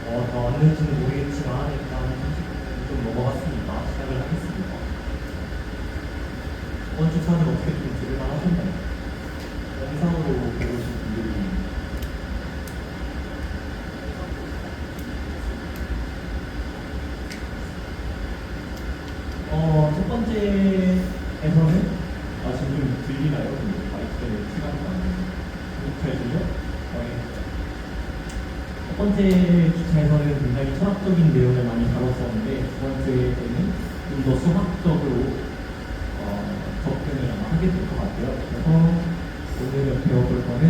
다 왔는지는 모르겠지만 일단 30분 좀 넘어갔으니까 시작을 하겠습니다. 이번 주 차는 어떻게 좀 들을만 하셨나요? 영상으로 보고 계신 분들이 첫 번째에서는 지금 좀 들리나요? 마이크를 시간이 잘 들려? 첫 번째 주차에서는 굉장히 철학적인 내용을 많이 다뤘었는데 두 번째에는 좀 더 수학적으로 접근을 아마 하게 될 것 같아요. 그래서 오늘 배워볼 거는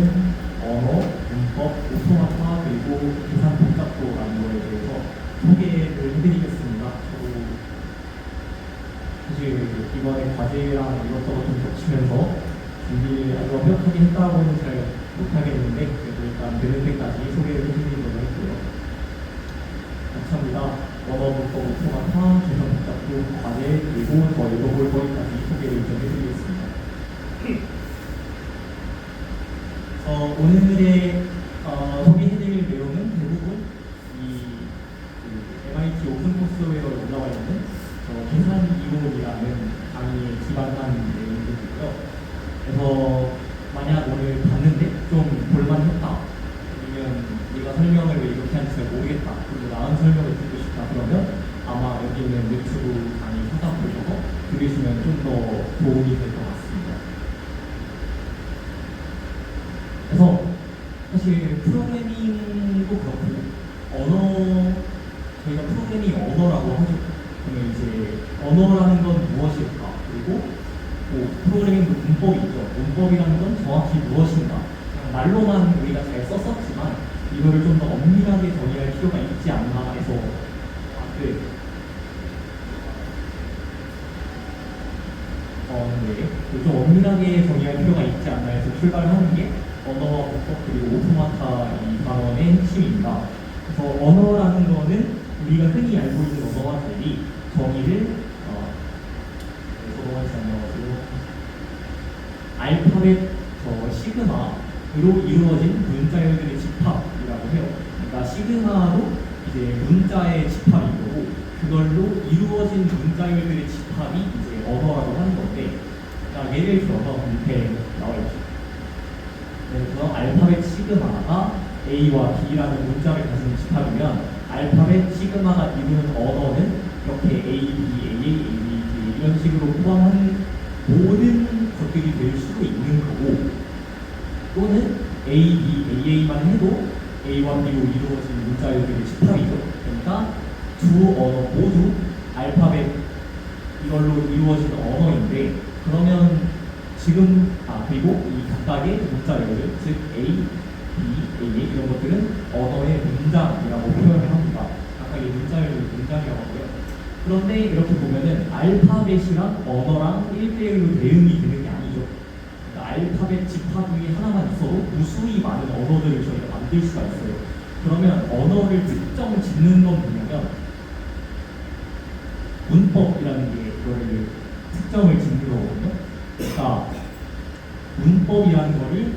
언어, 문법, 오토마타 그리고 계산 복잡도라는 거에 대해서 소개를 해드리겠습니다. 사실 이번에 과제랑 이것저것 좀 겹치면서 준비를 아주 완벽하게 했다고는 잘 못하겠는데 그래도 일단 되는 때까지 소개를 해드리도록 할게요. 감사합니다. 언어, 문법, 오토마타, 계산 복잡도, 과제 그리고 더 읽어볼 거기까지 소개를 좀 해드리겠습니다. 오늘의 소개해드릴 내용은 대부분 MIT 오픈코스웨어에 올라와 있는 계산 이론이라는 강의에 기반한 내용들이고요. 그래서 만약 오늘 봤는데 좀 볼만했다, 아니면 네가 설명을 왜 이렇게 하는지 잘 모르겠다, 그리고 나은 설명을 듣고 싶다 그러면 아마 여기 있는 유튜브 강의 찾아보셔서 들으시면 좀 더 도움이 될 것 같습니다. 그래서 사실 프로그래밍도 그렇고 저희가 프로그래밍 언어라고 하죠. 그러면 이제 언어라는 건 무엇일까? 그리고 프로그래밍도 문법이 있죠. 문법이라는 건 정확히 무엇인가? 그냥 말로만 우리가 잘 썼었지만 이거를 좀 더 엄밀하게 정의할 필요가 있지 않나 해서 좀 엄밀하게 정의할 필요가 있지 않나 해서 출발하는 게 언어와 문법 그리고 오토마타 이 단원의 핵심입니다. 그래서 언어라는 거는 우리가 흔히 알고 있는 언어와 달리 정의를 알파벳 시그마로 이루어진 문자열들의 집합이라고 해요. 그러니까 시그마로 이제 문자의 집합인 거고 그걸로 이루어진 문자열들의 집합이 이제 언어라고 하는 건데, 예를 들어서 밑에 나와 있죠. 그래서 알파벳 시그마가 A와 B라는 문자를 가진 집합이면 알파벳 시그마가 이루는 언어는 이렇게 A, B, A, A, B, D 이런 식으로 포함한 모든 것들이 될 수도 있는 거고, 또는 A, B, AA만 해도 A와 B로 이루어진 문자열들의 집합이죠. 그러니까 두 언어 모두 알파벳 이걸로 이루어진 언어인데, 그러면 지금 그리고 이 각각의 문자열들, 즉 A, B, AA 이런 것들은 언어의 문장이라고 표현을 합니다. 각각의 문자열을 문장이라고 하고요. 그런데 이렇게 보면은 알파벳이랑 언어랑 1대1로 대응이 되는 게 아니죠. 그러니까 알파벳 집합이 하나만 있어도 무수히 많은 언어들을 저희가 만들 수가 있어요. 그러면 언어를 특정 짓는 건 뭐냐면 문법이라는 게 이거를 특정을 짓는 거거든요. 그러니까 문법이라는 거를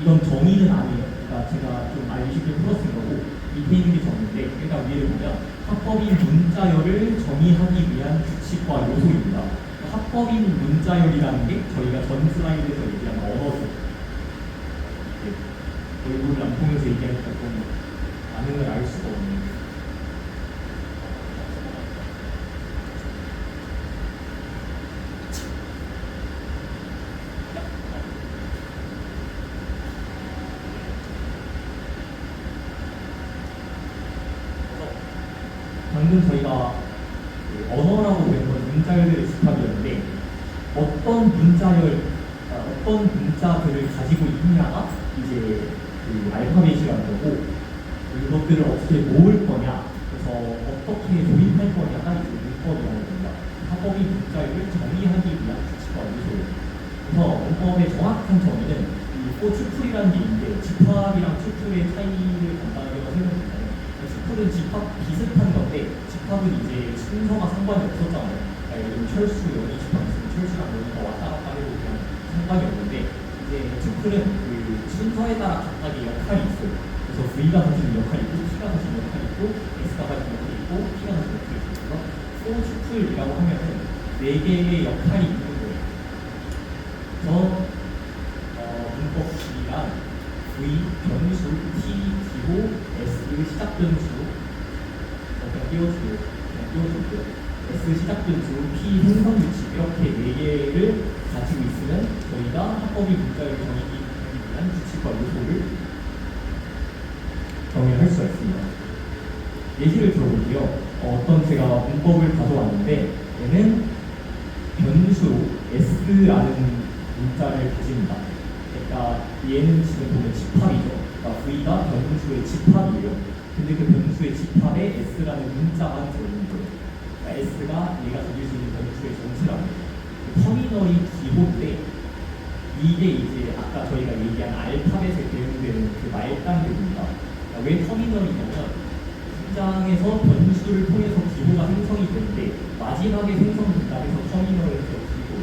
이건 정의는 아니에요. 그러니까 제가 좀 알기 쉽게 풀어쓴 거고 밑에 있는 게 정의인데, 일단 위를 보면 합법인 문자열을 정의하기 위한 규칙과 요소입니다. 합법인 문자열이라는 게 저희가 전 슬라이드에서 얘기한 언어죠. 얼굴을 안 보면서 얘기하니까 좀 반응을 알 수가 없네요. 방금 저희가 언어라고 부르는 건 문자열들의 집합이었는데, 어떤 문자들을 가지고 있느냐가 이제 알파벳이라는 거고, 이것들을 어떻게 모을 거냐, 그래서 어떻게 조립할 거냐가 이제 문법이라는 겁니다. 합법인 문자열을 정의하기 위한 규칙과 요소예요. 그래서 문법의 정확한 정의는 튜플이라는 게 있는데, 집합이랑 튜플의 차이를 간단하게 설명드리면, 튜플은 집합 비슷한 건데, 집합은 이제 순서가 상관이 없었잖아요. 예를 들면 철수, 연이 집합 있으면 철수랑 연이가 왔다 갔다 해도 그냥 상관이 없는데, 이제 튜플은 그 순서에 따라 각각의 역할이 있어요. 그래서 V가 가지는 역할이 있고, T가 가지는 역할이 있고, S가 가지는 역할이 있고, P가 가지는 역할이 있고, 그래서 소추풀이라고 하면은 4개의 역할이 있는 거예요. 그래서 문법 G랑 V, 변수, T, 기호, S, 시작 변수, 그냥 띄워줄게요. S 시작 변수, P 생성 규칙 이렇게 4개를 가지고 있으면 저희가 합법이 문자를 정의하기 위한 규칙과 요소를 정의할 수가 있습니다. 예시를 들어볼게요. 어떤 제가 문법을 가져왔는데 얘는 변수 S라는 문자를 가집니다. 그러니까 얘는 지금 보면 집합이죠. 그러니까 V가 변수의 집합이에요. 근데 그 변수의 집합에 S라는 문자만 들어있는 거예요. 그러니까 S가 얘가 가질 수 있는 변수의 전체라는 거예요. 그 터미널이 기호인데 이게 이제 아까 저희가 얘기한 알파벳에 대응되는 그 말단들입니다. 그러니까 왜 터미널이냐면 문장에서 변수를 통해서 기호가 생성이 되는데 마지막에 생성된다 해서 터미널에서 기호.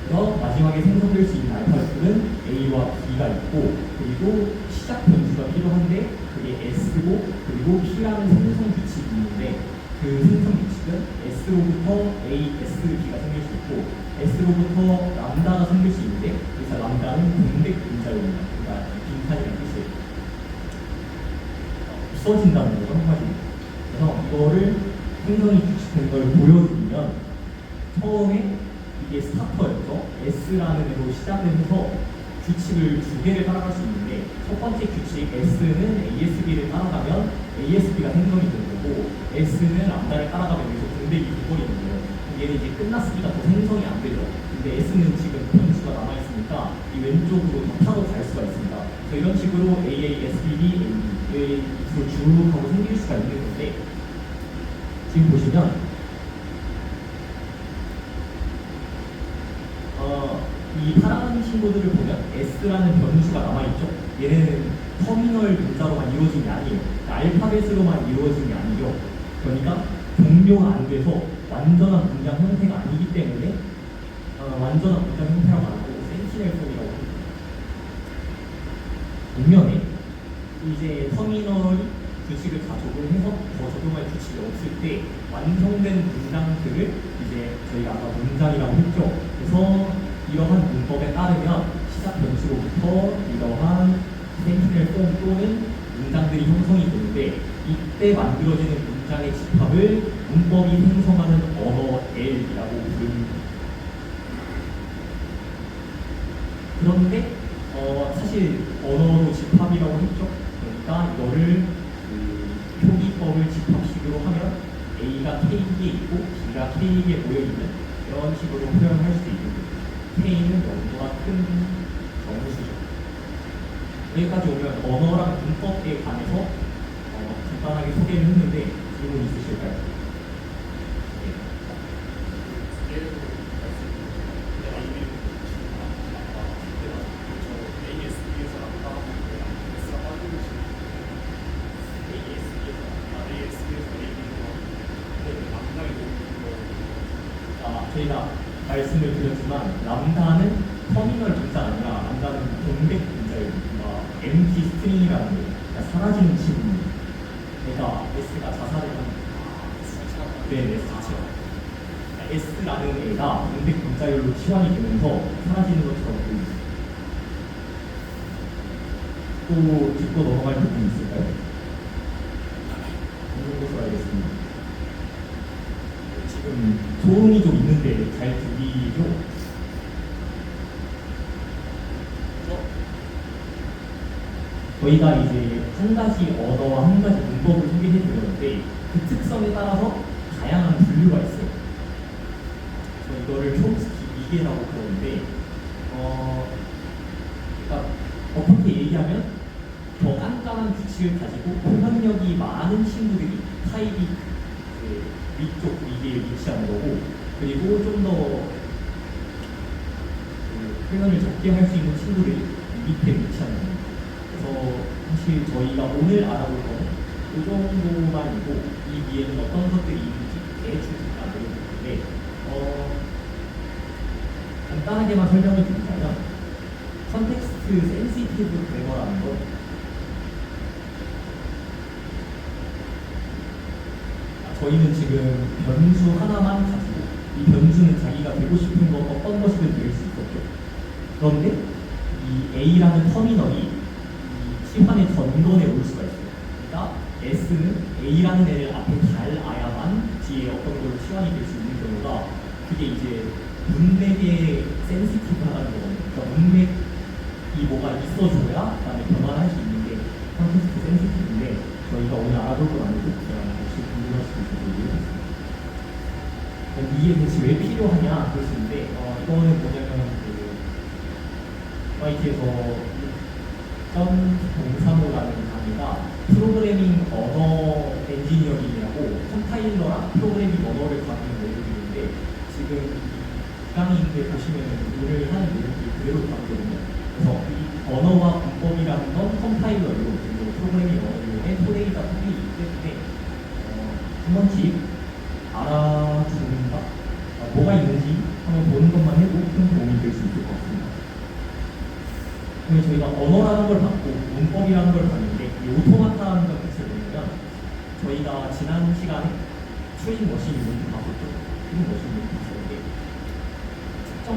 그래서 마지막에 생성될 수 있는 알파벳은 A와 B가 있고 그리고 시작 변수가 필요한데 그게 S고 그리고 P라는 생성 규칙이 있는데 그 생성 규칙은 S로부터 A, S, B가 생길 수 있고 S로부터 람다가 생길 수 있는데 그래서 람다는 공백 분자입니다. 그러니까 빈칸이라는 뜻이에요. 없어진다는 거죠, 한마디로. 그래서 이거를 생성이 규칙된 걸 보여드리면 처음에 이게 스타터였죠. S라는 애로 시작을 해서 규칙을 2개를 따라갈 수 있는데 첫 번째 규칙 S는 ASB를 따라가면 ASB가 생성이 되는 거고 S는 람다를 따라가면 여기서 공백이 돼버리는 거예요. 얘는 이제 끝났으니까 더 생성이 안 되죠. 근데 S는 지금 변수가 남아있으니까 이 왼쪽으로 더 타고 갈 수가 있습니다. 그래서 이런 식으로 AA, SBD, AB의 밑으로 쭉 하고 생길 수가 있는 건데 지금 보시면 이 파란 친구들을 보면 S라는 변수가 남아있죠. 얘는 터미널 문자로만 이루어진 게 아니에요. 알파벳으로만 이루어진 게 아니죠. 그러니까 종료가 안 돼서 완전한 문장 형태가 아니기 때문에 완전한 문장 형태라고 안 하고 센티넬 폼이라고 합니다. 분명히 이제 터미널 규칙을 다 적용해서 더 적용할 규칙이 없을 때 완성된 문장들을 이제 저희가 아까 문장이라고 했죠. 그래서 이러한 문법에 따르면 시작 변수로부터 이러한 센티넬 폼 또는 문장들이 형성이 되는데 이때 만들어지는 문장의 집합을 문법이 생성하는 언어 L이라고 부릅니다. 그런데 사실 언어로 집합이라고 했죠. 그러니까 이거를 표기법을 집합식으로 하면 A가 K에 있고 B가 K에 모여있는 이런 식으로 표현할 수도 있는 거예요. K는 영도가 큰 정수죠. 여기까지 오면 언어랑 문법에 관해서 간단하게 소개를 했는데 질문 있으실까요? 저희가 말씀을 드렸지만 람다는 터미널 문자 아니라 람다는 공백 문자예요. empty string이라는 게 그러니까 사라지는 친구입니다. 그러니까 S가 자살을 하는 네, S 자체가 그러니까 S라는 애가 공백 문자열로 치환이 되면서 사라지는 것처럼 보입니다. 또 짚고 넘어갈 부분이 있을까요? 이런 것으로 알겠습니다. 지금 소음이 좀 있는데 잘 들리죠? 저희가 이제 한 가지 언어와 한 가지 문법을 소개해 드렸는데 그 특성에 따라서 다양한 분류가 있어요. 그래서 이거를 초스키 2개라고 부르는데 그러니까 어떻게 얘기하면 더 깐깐한 규칙을 가지고 표현력이 많은 친구들이 타입이 위쪽 위기에 위치하는 거고 그리고 좀 더 표현을 적게 할 수 있는 친구들이 밑에 위치하는 겁니다. 그래서 사실 저희가 오늘 알아볼 거는 이 정도만이고 이 위에는 어떤 것들이 있는지 대충 알아보는데 간단하게만 설명을 드리자면 컨텍스트 센시티브 그래머라는 건 저희는 지금 변수 하나만 가지고 이 변수는 자기가 되고 싶은 거 어떤 것이든 될 수 있었죠. 그런데 이 A라는 터미널이 이 시판의 전건에 올 수가 있어요. 그러니까 S는 A라는 애를 앞에 달아야만 뒤에 어떤 걸로 치환이 될 수 있는 경우가 그게 이제 문맥에 센시티브하다는 거거든요. 그러니까 문맥이 뭐가 있어줘야 그다음에 변환할 수 있는 게 컨텍스트 센시티브인데 저희가 오늘 알아볼 건 아니고 제가 혹시 궁금할 수도 있어서 이해했습니다. 이게 도대체 왜 필요하냐 그럴 수 있는데 이거는 뭐냐면 그 MIT에서 6.035라는 강의가 프로그래밍 언어 엔지니어링이라고 컴파일러랑 프로그래밍 언어를 가르치는 내용인데 지금 이 강의인데 보시면 오늘 하는 내용이 그대로 나오거든요. 그래서 이 언어와 문법이라는 건 컴파일러로 그리고 프로그래밍 언어의 토대이자 토대이기 때문에 한 번씩 알아주는가 뭐가 있는지 한번 보는 것만 해도 큰 도움이 될 수 있을 것 같습니다. 그럼 저희가 언어라는 걸 받고 문법이라는 걸 봤는데 이 오토마타라는 건 대체 뭐냐면 저희가 지난 시간에 튜링 머신 유닛 봤었죠. 튜링 머신 유닛 봤었는데 특정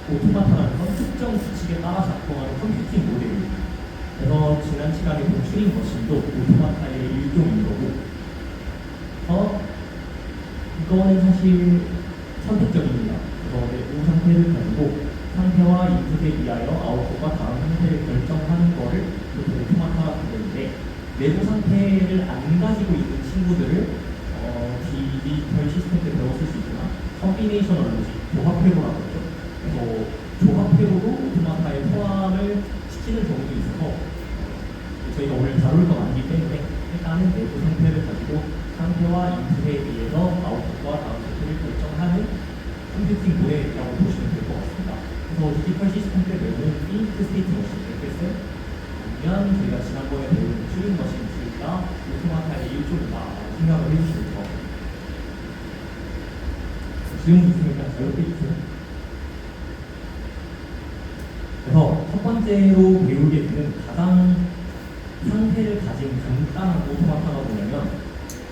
오토마타라는 건 특정 규칙에 따라 작동하는 컴퓨팅 모델입니다. 그래서 지난 시간에 본 튜링 머신도 오토마타의 일종인 거고 이거는 사실 선택적입니다. 그래서 내부 상태를 가지고 상태와 인풋에 의하여 아웃풋과 다음 상태를 결정하는 거를 오토마타라고 부르는데 내부 상태를 안 가지고 있는 친구들을 디지털 시스템 때 배웠을 수 있지만 컴비네이셔널 로직, 조합회로라고 하죠. 그래서 조합회로도 오토마타에 포함을 시키는 경우도 있어서 저희가 오늘 다룰 건 아니기 때문에 일단은 내부 상태를 가지고 상태와 인풋에 의해서 아웃풋과 다음 상태를 결정하는 컴퓨팅 모델이라고 보시면 될 것 같습니다. 그래서 디지털 시스템 때 배우는 피니트 스테이트 머신 FSM 아니면 저희가 지난번에 배운 튜링 머신 T가 오토마타의 일종이다 생각을 해주시면 될 것 같습니다. 질문 있으니까 자유롭게 해주세요. 그래서 첫 번째로 배우게 되는 가장 상태를 가진 간단한 오토마타가 뭐냐면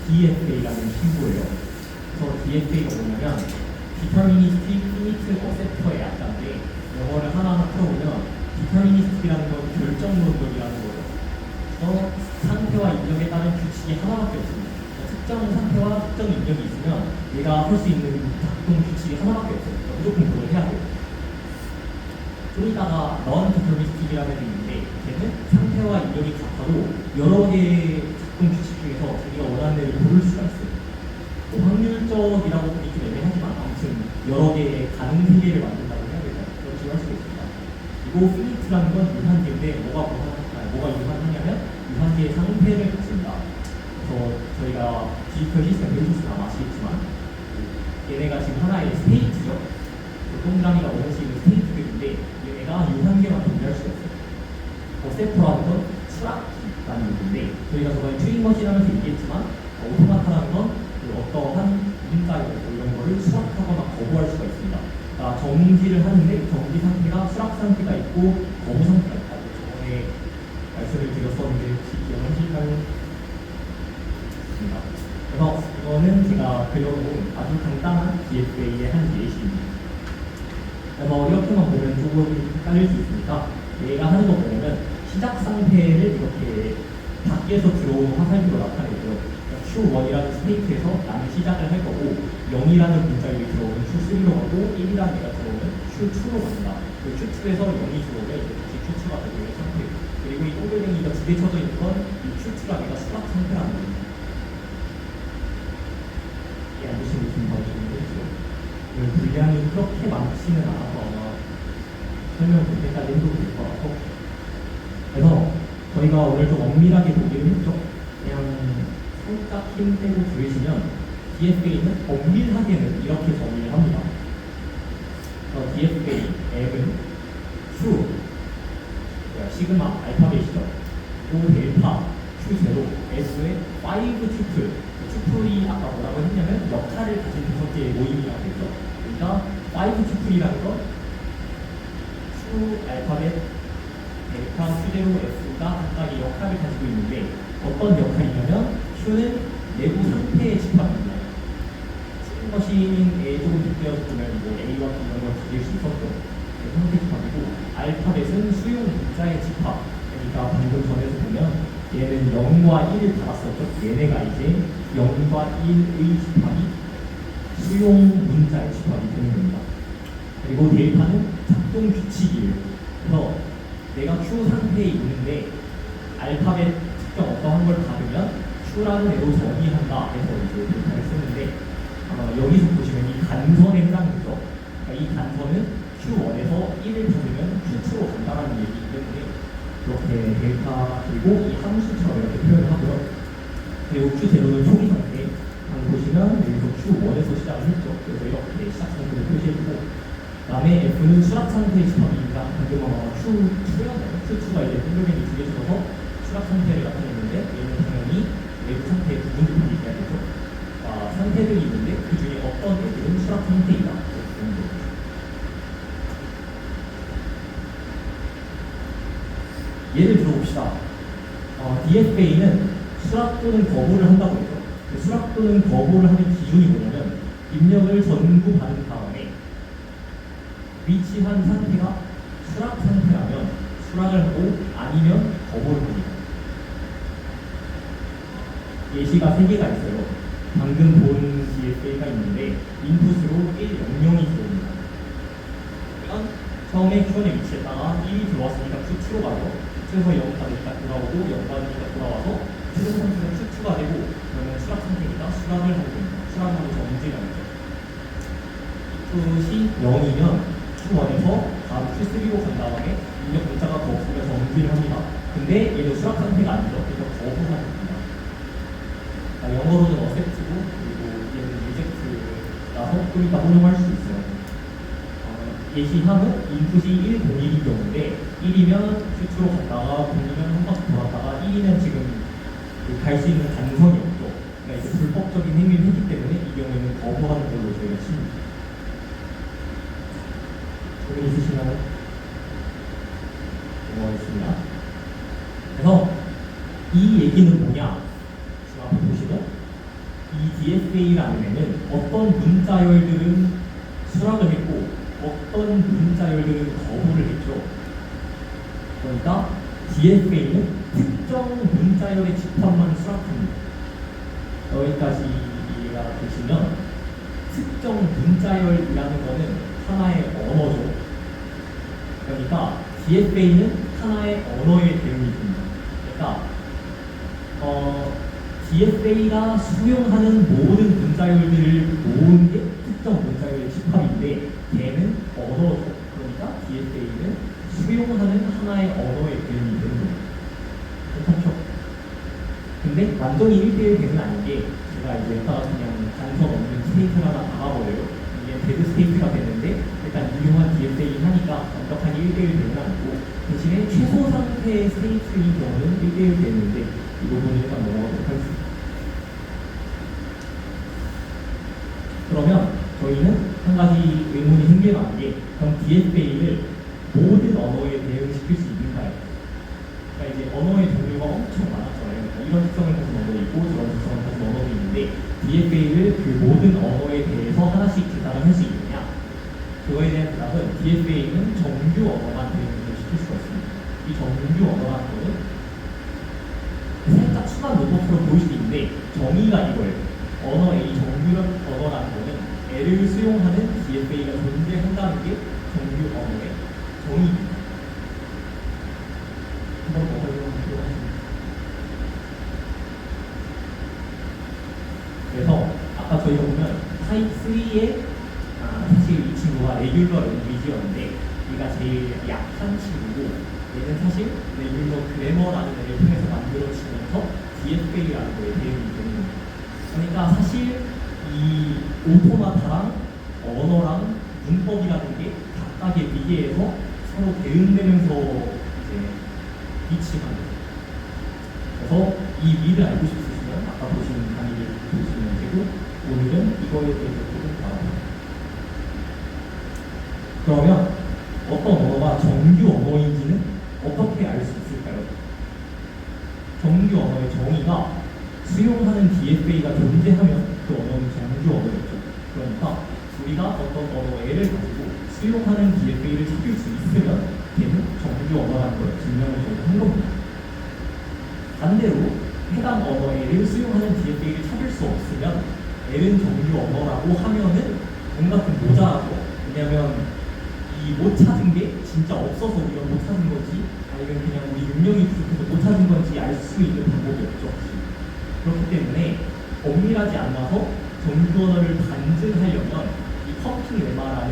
DFA라는 친구예요. 그래서 DFA가 뭐냐면 Deterministic Finite Acceptor의 약자인데 영어를 하나하나 풀어보면 Deterministic이라는 건 결정론적이라는 거죠. 그래서 상태와 입력에 따른 규칙이 하나밖에 없습니다. 특정 상태와 특정 입력이 있으면 얘가 할 수 있는 작동 규칙이 하나밖에 없어요. 무조건 그걸 해야 돼요. 좀 이따가 Non-Deterministic이라는 게 있는데 걔는 상태와 입력이 같아도 여러 개의 작동 규칙 중에서 자기가 원하는 애를 고를 수가 있어요. 확률적이라고 보기 좀 애매하지만 아무튼 여러 개의 가능 세계를 만든다고 해야 될까요? 그런 식으로 할 수가 있습니다. 그리고 피니트라는 건 유한계인데 뭐가 유한하냐면 유한계의 상태를 가진다. 그래서 저희가 디지털 시스템 배우셨으면 아마 아시겠지만 얘네가 지금 하나의 스테이트죠. 동그라미가 원할 수 있는 스테이트들인데 얘네가 유한계만 존재할 수가 있어요. 세프라는 건 수락기라는 얘기인데 저희가 저번에 튜링 머신 하면서 얘기했지만 오토마타라는 건 어떠한 문자이고 이런 거를 수락하거나 거부할 수가 있습니다. 그러니까 정지를 하는데 정지 상태가 수락 상태가 있고 거부 상태가 있다. 저번에 말씀을 드렸었는데 혹시 기억하실까요? 그래서 이거는 제가 그려놓은 아주 간단한 DFA의 한 예시입니다. 그래서 이렇게만 보면 조금 헷갈릴 수 있으니까 얘가 하는 거 뭐냐면 시작 상태를 이렇게 밖에서 들어오는 화살표로 나타내고요. Q1이라는 스테이트에서 나는 시작을 할 거고 0이라는 문자열이 들어오면 Q3로 가고 1이라는 애가 들어오면 Q2로 갑니다. 그 Q2에서 0이 들어오면 이제 다시 Q2가 되는 상태. 그리고 이 동글뱅이가 두 개 쳐져 있는 건 이 Q2가 내가 수락 상태라는 겁니다. 예, 안 보시면 무슨 봐주시면 되죠. 분량이 그렇게 많지는 않아서 아마 설명 될 때까지 해도 될 것 같고 그래서 저희가 오늘 좀 엄밀하게 보기로 했죠. 그냥 살짝 힘 빼고 들으시면 DFA는 엄밀하게는 이렇게 정의를 합니다. DFA, M은 Q, 시그마, 알파벳이죠. O, 델타, Q0, S의 5 튜플. 튜플이 아까 뭐라고 했냐면 역할을 가진 5개의 모임이라고 했죠. 그러니까 5 튜플이라는 건 Q, 알파벳, 델타, Q0, S가 각각의 역할을 가지고 있는데 어떤 역할이냐면 Q는 내부 상태의 집합입니다. 머신에 조금 빗대어서 보면 뭐 A와 B 이런 걸 가질 수 있었던 상태 집합이고, 알파벳은 수용 문자의 집합. 그러니까 방금 전에서 보면 얘는 0과 1을 받았었죠. 얘네가 이제 0과 1의 집합이 수용 문자의 집합이 되는 겁니다. 그리고 델타는 작동 규칙이에요. 그래서 내가 Q 상태에 있는데 알파벳 특정 어떠한 걸 받으면 Q라는 애로 정의한다 해서 이제 델타를 쓰는데, 여기서 보시면 이 간선에 해당되죠. 그러니까 이 간선은 Q1에서 1을 받으면 Q2로 간다는 얘기이기 때문에 이렇게 델타 그리고 이 함수처럼 이렇게 표현을 하고요. 그리고 Q0는 초기 상태. 방금 보시면 여기서 Q1에서 시작을 했죠. 그래서 이렇게 시작 상태를 표시해주고, 그 다음에 F는 수락 상태의 집합이니까 방금 Q2였나요? Q2가 이제 동그라미 두 개 줄어서 수락 상태를 나타냈는데, 얘는 당연히 내부 상태의 부분 집합이 있어야 되죠. 상태들이 있는데 그 중에 어떤 애들은 수락 상태이다. 예를 들어봅시다. DFA는 수락 또는 거부를 한다고 했죠. 수락 또는 거부를 하는 기준이 뭐냐면, 입력을 전부 받은 다음에 위치한 상태가 수락 상태라면 수락을 하고, 아니면 거부를 합니다. 예시가 3개가 있어요. 방금 본 DFA가 있는데 인풋으로 1, 0, 0이 들어옵니다. 그러니까 처음에 Q1에 위치했다가 1이 들어왔으니까 Q2로 가고, Q2에서 0 받으니까 돌아오고, 0 받으니까 돌아와서 최종 상태가 Q2가 되고, 그러면 수락 상태니까 수락을 하고 됩니다. 수락하면서 언제가 되죠? 인풋이 0이면 Q1에서 바로 Q3로 간 다음에 입력 문자가 더 없으면서 언제를 합니다. 근데 얘는 수락 상태가 아니죠. 그래서 거부하는 겁니다. 영어로는 어셉트고, 그리고 얘는 리젝트라서 좀 이따 활용할 수 있어요. 예시하면 인풋이 1, 0, 1인 경우인데 1이면 Q2로 갔다가 0이면 한 바퀴 돌았다가 1이면 지금 갈 수 있는 가능성이 없죠. 그러니까 이제 불법적인 행위를 했기 때문에 이 경우에는 거부하는 걸로 저희가 칩니다. 질문 있으시나요? 넘어가겠습니다. 그래서 이 얘기는 뭐냐? 앞에 보시면 이 DFA라는 애는 어떤 문자열들은 수락을 했고 어떤 문자열들은 거부를 했죠. 그러니까 DFA는 특정 문자열의 집합만 수락합니다. 여기까지 이해가 되시면, 특정 문자열이라는 것은 하나의 언어죠. 그러니까 DFA는 하나의 언어의 대응이 됩니다. 그러니까 DFA가 수용하는 모든 문자열들을 모은 게 특정 문자열의 집합인데, 걔는 언어죠. 그러니까 DFA는 수용하는 하나의 언어의 대응이 되는 겁니다. 괜찮죠? 근데 완전히 1대1 대응은 아닌 게, 제가 이제 여기다가 그냥 단서 없는 스테이트를 하나 박아버려요. 이게 데드 스테이트가 됐는데, 일단 유용한 DFA 하니까 완벽하게 1대1 대응은 아니고, 대신에 최소 상태의 스테이트인 경우는 1대1 되는데, 이 부분을 일단 넘어가도록 하겠습니다. 그러면 저희는 한 가지 의문이 생겨나는 게, 그럼 DFA를 모든 언어에 대응시킬 수 있는가요? 그러니까 이제 언어의 종류가 엄청 많았잖아요. 그러니까 이런 특성을 가진 언어도 있고 저런 특성을 가진 언어도 있는데, DFA를 그 모든 언어에 대해서 하나씩 계산을 할 수 있느냐? 그거에 대한 대답은, DFA는 정규 언어만 대응을 시킬 수가 있습니다. 이 정규 언어라는 거는 살짝 순한 로봇처럼 보일 수 있는데 정의가 이거예요. 언어 A 정규 언어라는 거는 L을 수용하는 DFA가 존재한다는 게 정규 언어의 정의입니다. 한번 더 설명하도록 하겠습니다. 그래서 아까 저희가 보면 타입 3의 사실 이 친구가 레귤러 랭귀지였는데, 얘가 제일 약한 친구고, 얘는 사실 레귤러 그래머라는 애를 통해서 만들어지면서 DFA라는 거에 대응이 되는 겁니다. 그러니까 사실 이 오토마타랑 언어랑 문법이라는 게 각각의 비계에서 서로 대응되면서 이제 위치하는 거예요. 그래서 이 미를 알고 싶으시면 아까 보신 강의를 보시면 되고, 오늘은 이거에 대해서 조금 알아볼게요. 그러면 어떤 언어가 정규 언어인지는 어떻게 알 수 있을까요? 정규 언어의 정의가 수용하는 DFA가 존재하면 그 언어는 정규 언어겠죠. 그러니까 우리가 어떤 언어 L을 가지고 수용하는 DFA를 찾을 수 있으면 걔는 정규 언어라는 걸 증명을 저희가 한 겁니다. 반대로 해당 언어 L을 수용하는 DFA를 찾을 수 없으면 L은 정규 언어라고 하면은 뭔가 좀 모자라죠. 왜냐면 이 못 찾은 게 진짜 없어서 우리가 못 찾은 건지 아니면 그냥 우리 능력이 부족해서 못 찾은 건지 알 수 있는 방법이 없죠. 그렇기 때문에 엄밀하지 않아서 정규 언어를 반증하려면 이 컴핑 레마라는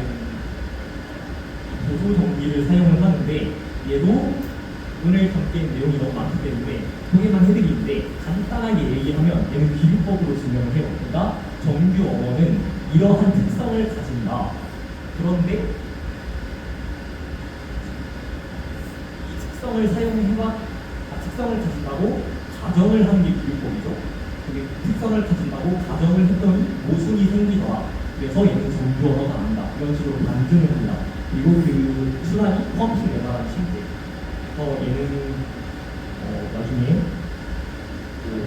보조 정비를 사용을 하는데 얘도 오늘 담긴 내용이 너무 많기 때문에 소개만 해드리는데 간단하게 얘기하면 얘는 비유법으로 증명을 해요. 그러니까 정규 언어는 이러한 특성을 가진다. 그런데 이 특성을 특성을 가진다고 가정을 하는 게 비유법이죠. 근데 특성을 가진다고 가정을 했더니 모순이 생기더라. 그래서 얘는 정규 언어가 아니다. 이런 식으로 반증을 합니다. 그리고 그 수단이 컴퓨터 레마라는 식이에요. 그래서 얘는 나중에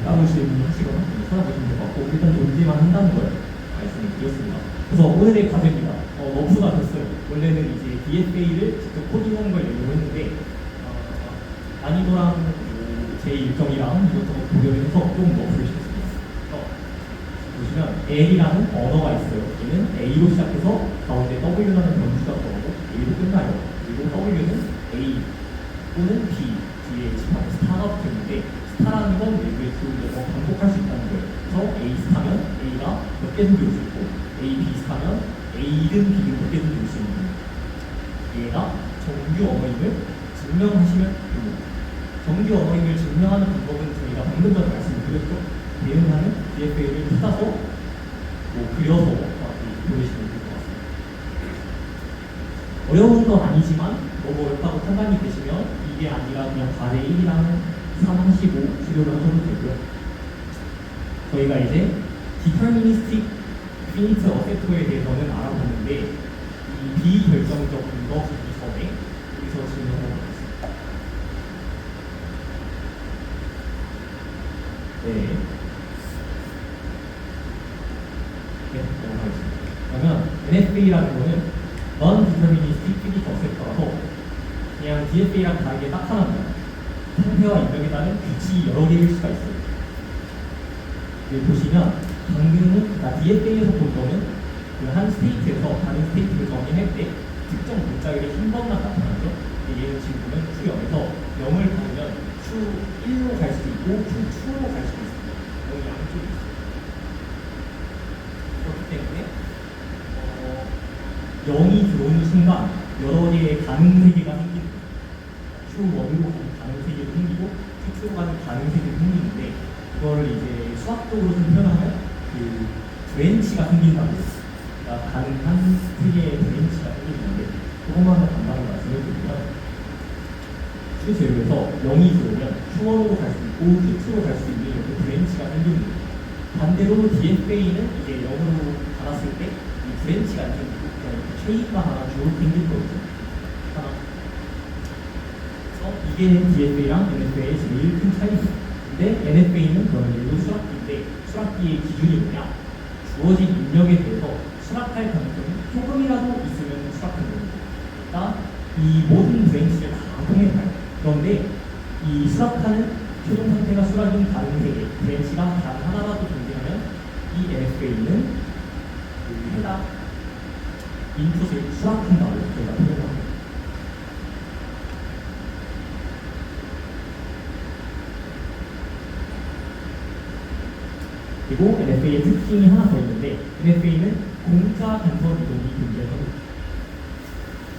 따로 질문하시거나 찾아보시면 될 것 같고 일단 존재만 한다는 걸 말씀을 드렸습니다. 그래서 오늘의 과제입니다. 너프가 됐어요. 원래는 이제 DFA를 직접 코딩하는 걸 얘기를 했는데 난이도랑 제 일정이랑 이것저것 고려를 해서 좀 너프를 시켰습니다. 보시면 L이라는 언어가 있어요. 얘는 A로 시작해서 가운데 W라는 변수가 들어가고 A로 끝나요. 그리고 W는 A 또는 B 뒤에 집합 스타가 붙어있는데 스타라는 건 외부의 기호를 반복할 수 있다는 거예요. 그래서 A 스타면 A가 몇 개든 들을 수 있고 A, B 스타면 A든 B든 몇 개든 들을 수 있는 거예요. 얘가 정규 언어임을 증명하시면 됩니다. 정규 언어임을 증명하는 방법은 저희가 방금 전에 말씀을 드렸죠. 대응하는 DFA를 찾아서 그려서 보내시면 될 것 같습니다. 어려운 건 아니지만 너무 어렵다고 판단이 되시면 이게 아니라 그냥 4대 1이랑 3 하시고 수료를 하셔도 되고요. 저희가 이제 Deterministic Finite Assert에 대해서는 알아봤는데 이 비결정적 근거 보기 전에 여기서 질문을 해보겠습니다. 넘어가겠습니다. 그러면 NFA라는 거는 Non-Deterministic Finite Assert라서 그냥 DFA랑 다르게 딱 하나입니다. 상태와 입력에 따른 규칙이 여러 개일 수가 있어요. 여기 보시면 방금은 DFA에서 본 거는 그 한 스테이트에서 다른 스테이트를 정의할 때 특정 문자열이 한 번만 나타나죠. 얘는 지금 보면 q0에서 0을 받으면 q1로 갈 수도 있고 q2로 갈 수도 있습니다. 여기 양쪽이 있어요. 그렇기 때문에 0이 들어오는 순간 여러 개의 가능 세계가 생기는 거예요. q1으로 가는 가능 세계도 생기고 q2로 가는 가능 세계도 생기는데 그거를 이제 수학적으로 좀 표현하면 그 브랜치가 생긴다고 했어요. 그러니까 가능한 세계의 브랜치가 생기는데 그것만 간단히 말씀을 드리면 q0에서 0이 들어오면 q1으로 갈 수 있고 q2로 갈 수 있는 이렇게 브랜치가 생기는 거예요. 반대로 DFA는 이제 0으로 받았을 때 이 브랜치가 생기고 체인가 하나 쭉 생길 거거든요. 하나. 그래서 이게 DFA랑 NFA의 제일 큰 차이입니다. 근데 NFA는 그런 일로 수락기인데 수락기의 기준이 뭐냐? 주어진 입력에 대해서 수락할 가능성이 조금이라도 있으면 수락하는 겁니다. 그러니까 이 모든 브랜치를 다 통해가요. 그런데 이 수락하는 최종 상태가 수락인 다른 세계 브랜치가 단 하나라도 존재하면 이 NFA는 해당 인풋을 수락한다고 저희가 표현합니다. 그리고 NFA의 특징이 하나 더 있는데 NFA는 공짜 간선 이동이 존재합니다.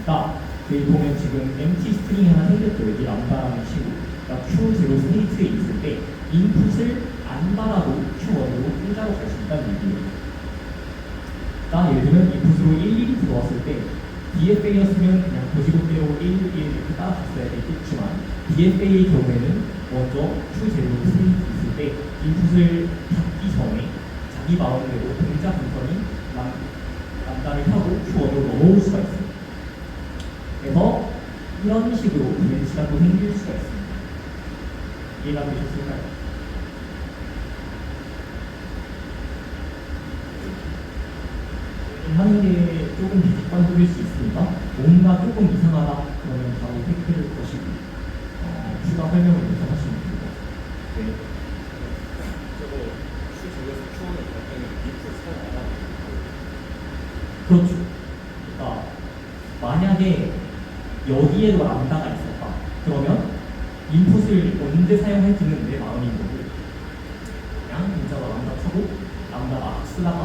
그러니까 여기 보면 지금 empty 스트링이 하나 생겼죠. 여기 람다라는 식으로. 그러니까 Q0 스테이트에 있을 때 인풋을 안 받아도 Q1으로 공짜로 갈 수 있다는 얘기예요. 그러니까 예를 들면 인풋으로 11이 들어왔을 때 DFA였으면 그냥 고지고대로 1, 1 이렇게 따라갔어야 되겠지만 DFA의 경우에는 먼저 Q0 스테이트 있을 때 인풋을 받기 전에 자기 마음대로 공짜 간선이 람다를 타고 Q1으로 넘어올 수가 있습니다. 그래서 이런 식으로 브랜치가 또 생길 수가 있습니다. 이해가 되셨을까요? 하는 게 조금 비객관적일 수 있으니까 뭔가 조금 이상하다 그러면 바로 팩트를 거시고 추가 설명을 요청하시면 됩니다. 네. 저거 수 제곱에서 Q1을 발표는 인풋 사용하다. 그렇죠. 그러니까 만약에 여기에도 람다가 있었다. 그러면 인풋을 언제 사용할지는 내 마음인 거고 그냥 문자로 람다 쳐도 람다 막 쓰다가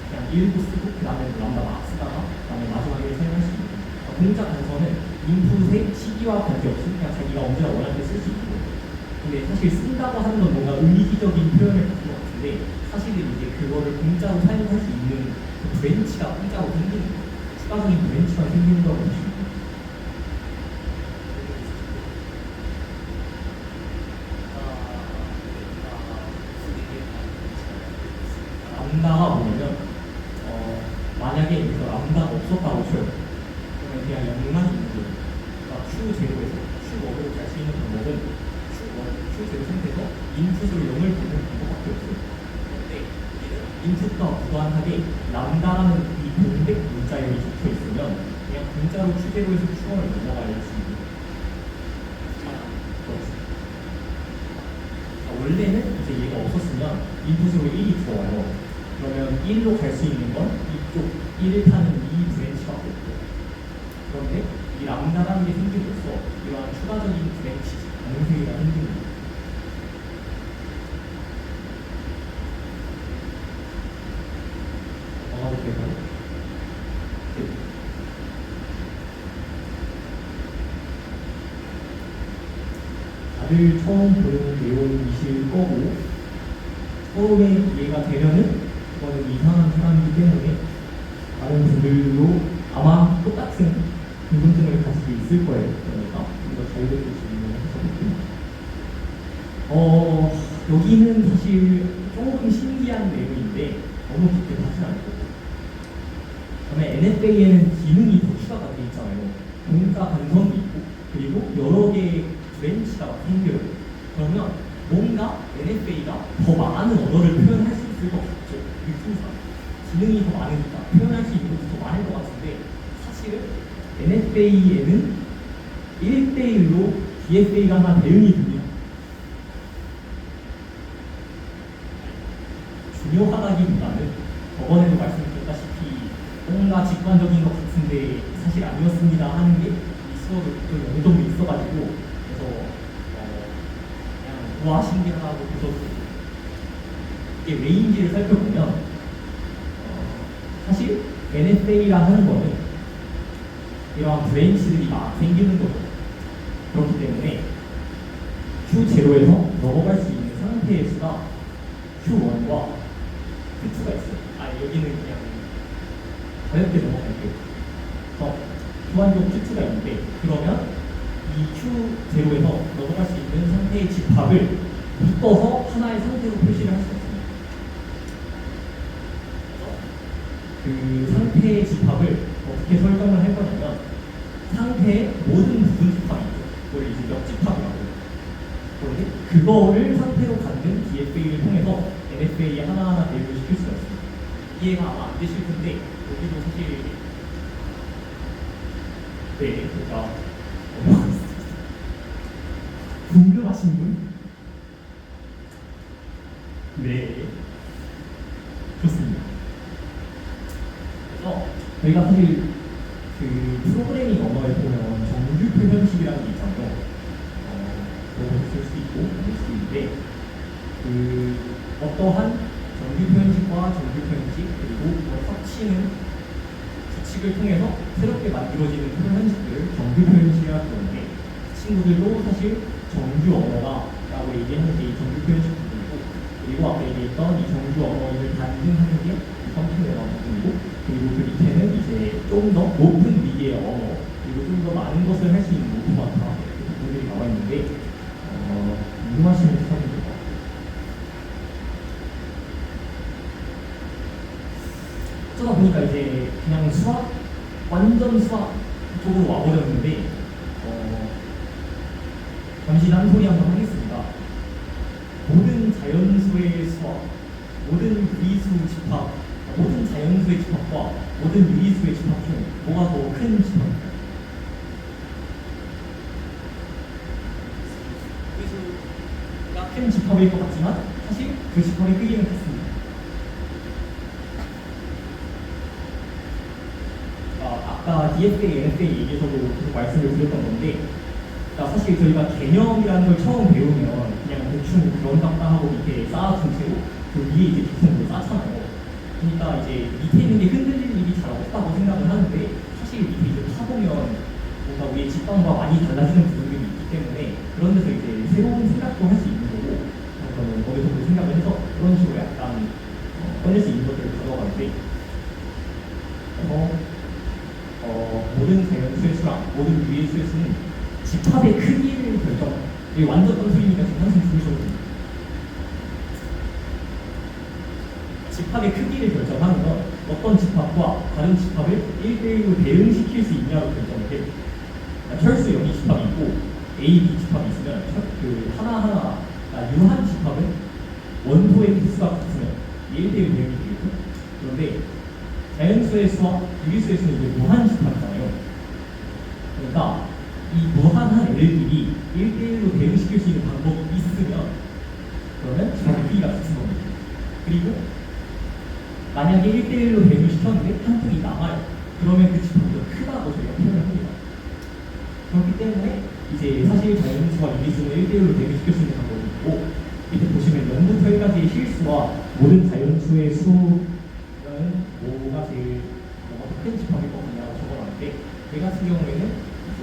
그냥 1부 쓰고 그 다음에 람다 막 쓰다가 그 다음에 마지막에 사용할 수 있는 그러니까 공짜 단서는 인풋의 시기와 관계없이 그냥 자기가 언제나 원할 때 쓸 수 있는 거예요. 근데 사실 쓴다고 하는 건 뭔가 의미적인 표현을 갖는 것 같은데 사실은 이제 그거를 공짜로 사용할 수 있는 그 브랜치가 공짜로 생기는 거예요. 추가적인 브랜치가 생기는 거라고 보시면 돼요. 람다가 뭐냐면 만약에 여기서 람다가 없었다고 쳐요. 그러면 그냥 0만 있는 거예요. 그러니까 Q0에서 Q1으로 갈 수 있는 방법은 Q0 상태에서 인풋으로 0을 받는 방법밖에 없어요. 근데 인풋과 무관하게 람다라는 이 공백 문자열이 적혀 있으면 그냥 공짜로 Q0에서 Q1을 넘어가야 할 수 있는 거예요. 그렇죠. 원래는 이제 얘가 없었으면 인풋으로 1이 들어와요. 그러면 1로 갈 수 있는 건 이쪽 1을 타는 이 브랜치밖에 없고 그런데 이 람다라는 게 생김으로써 이러한 추가적인 브랜치, 가능성이가 생기는 거예요. 넘어가도 될까요? 네. 다들 처음 보는 내용이실 거고 처음에 이해가 되면은 그거는 이상한 사람이기 때문에 다른 분들도 아마 똑같은 궁금증을 가지고 있을 거예요. 그러니까 이거 잘 듣고 질문을 해서 여기는 사실 조금 신기한 내용인데 너무 깊게 하진 않고 그다음에 NFA에는 기능이 더 추가가 돼 있잖아요. 공짜 간선도 있고 그리고 여러 개의 브랜치가 생겨요. 그러면 뭔가 NFA가 더 많은 언어를 표현할 수 있을 것 같죠. 느낌상 기능이 더 많으니까 표현할 수 있는 것도 더 많을 것 같은데 사실은 NFA에는 1대1로 DFA가 하나 대응이 됩니다. 중요하다기보다는 저번에도 말씀드렸다시피 뭔가 직관적인 것 같은데 사실 아니었습니다 하는 게 이 수업을 좀 어느 정도 있어가지고 그래서 그냥 우와 신기하다고 보셔도 이게 왜인지를 살펴보면 사실 NFA라 하는 거는 이러한 브랜치들이 막 생기는 거죠. 그렇기 때문에 Q0에서 넘어갈 수 있는 상태의 수가 Q1과 Q2가 있어요. 여기는 그냥 가볍게 넘어갈게요. 주관적 Q2가 있는데 그러면 이 Q0에서 넘어갈 수 있는 상태의 집합을 묶어서 하나의 상태로 표시를 할 수 있습니다. 그 상태의 집합을 어떻게 설정을 할 거냐면 상태의 모든 부분 집합이 있죠. 그걸 이제 몇 집합이라고 해요. 그런데 그거를 상태로 갖는 DFA를 통해서 NFA 하나하나 대입을 시킬 수가 있습니다. 이해가 아마 안 되실 텐데 여기도 사실 네, 그러니까 궁금하신 분? 네, 좋습니다. 그래서 저희가 사실 그 프로그래밍 언어에 보면 정규 표현식이라는 게 있잖아요. 그거 쓸 수 있고 아닐 수 있는데 그 어떠한 정규 표현식과 정규 표현식 그리고 섞이는 규칙을 통해서 새롭게 만들어지는 표현식들을 정규 표현식이라고 하는데 친구들도 사실 정규 언어라고 얘기하는 게 이 정규 표현식 부분이고 그리고 아까 얘기했던 이 정규 언어를 반증하는 게 컴퓨터 언어 부분이고 그리고 그 밑에는 이제 좀 더 높은 위기의 언어 그리고 좀 더 많은 것을 할 수 있는 오토마타 이렇게 부분들이 나와 있는데 궁금하시면 찾아보면 될 것 같아요. 어쩌다 보니까 이제 그냥 수학, 완전 수학 쪽으로 와버렸는데 잠시 딴소리 한번 하겠습니다. 모든 자연수의 수학, 모든 무리수 집합, 모든 자연수의 집합과 모든 유리수의 집합 중 뭐가 더 큰 집합일까요? 유리수가 큰 집합일 것 같지만 사실 그 집합의 크기는 같습니다. 아까 DFA, NFA 얘기에서도 계속 말씀을 드렸던 건데, 그러니까 사실 저희가 개념이라는 걸 처음 배우면 그냥 대충 그런답다 하고 밑에 쌓아둔 채로 그 위에 이제 계속 쌓잖아요. 그러니까 이제 밑에 있는 게 흔들릴 일이 잘 없다고 생각을 하는데, 사실 밑에 이제 파보면 뭔가 우리의 직관과 많이 달라지는 부분들이 있기 때문에 그런 데서 이제 새로운 생각도 할 수 있는 거고, 저는 어느 정도 생각을 해서 그런 식으로 약간 꺼낼 수 있는 것들을 가져가는데, 모든 자연수의 수랑 모든 유리의 수의 수는 집합의 크기를 결정. 이게 완전 떤소리니까 지금 항상 들으셔도 됩니다. 집합의 크기를 결정하는 건 어떤 집합과 다른 집합을 1대1로 대응시킬 수 있냐로 결정을 해요. 그러니까 철수 0이 집합이 있고 A, B 집합이 있으면 그 하나하나 유한 집합은 원소의 개수가 같으면 1대1 대응이 되겠죠. 그런데 자연수의 수와 유리수의 수는 이제 무한 집합이잖아요. 그러니까 이 무한한 L들이 1대1로 대응시킬 수 있는 방법이 있으면 그러면 집합의 크기가 같은 겁니다. 그리고 만약에 1대1로 대응을 시켰는데 한 쪽이 남아요. 그러면 그 집합이 더 크다고 저희가 표현을 합니다. 그렇기 때문에 이제 사실 자연수와 유리수는 1대1로 대응시킬 수 있는 방법이 있고, 밑에 보시면 0부터 1까지의 실수와 모든 자연수의 수는 뭐가 제일 뭐가 더 큰 집합일 것 같냐고 적어놨는데, 그 같은 경우에는 이제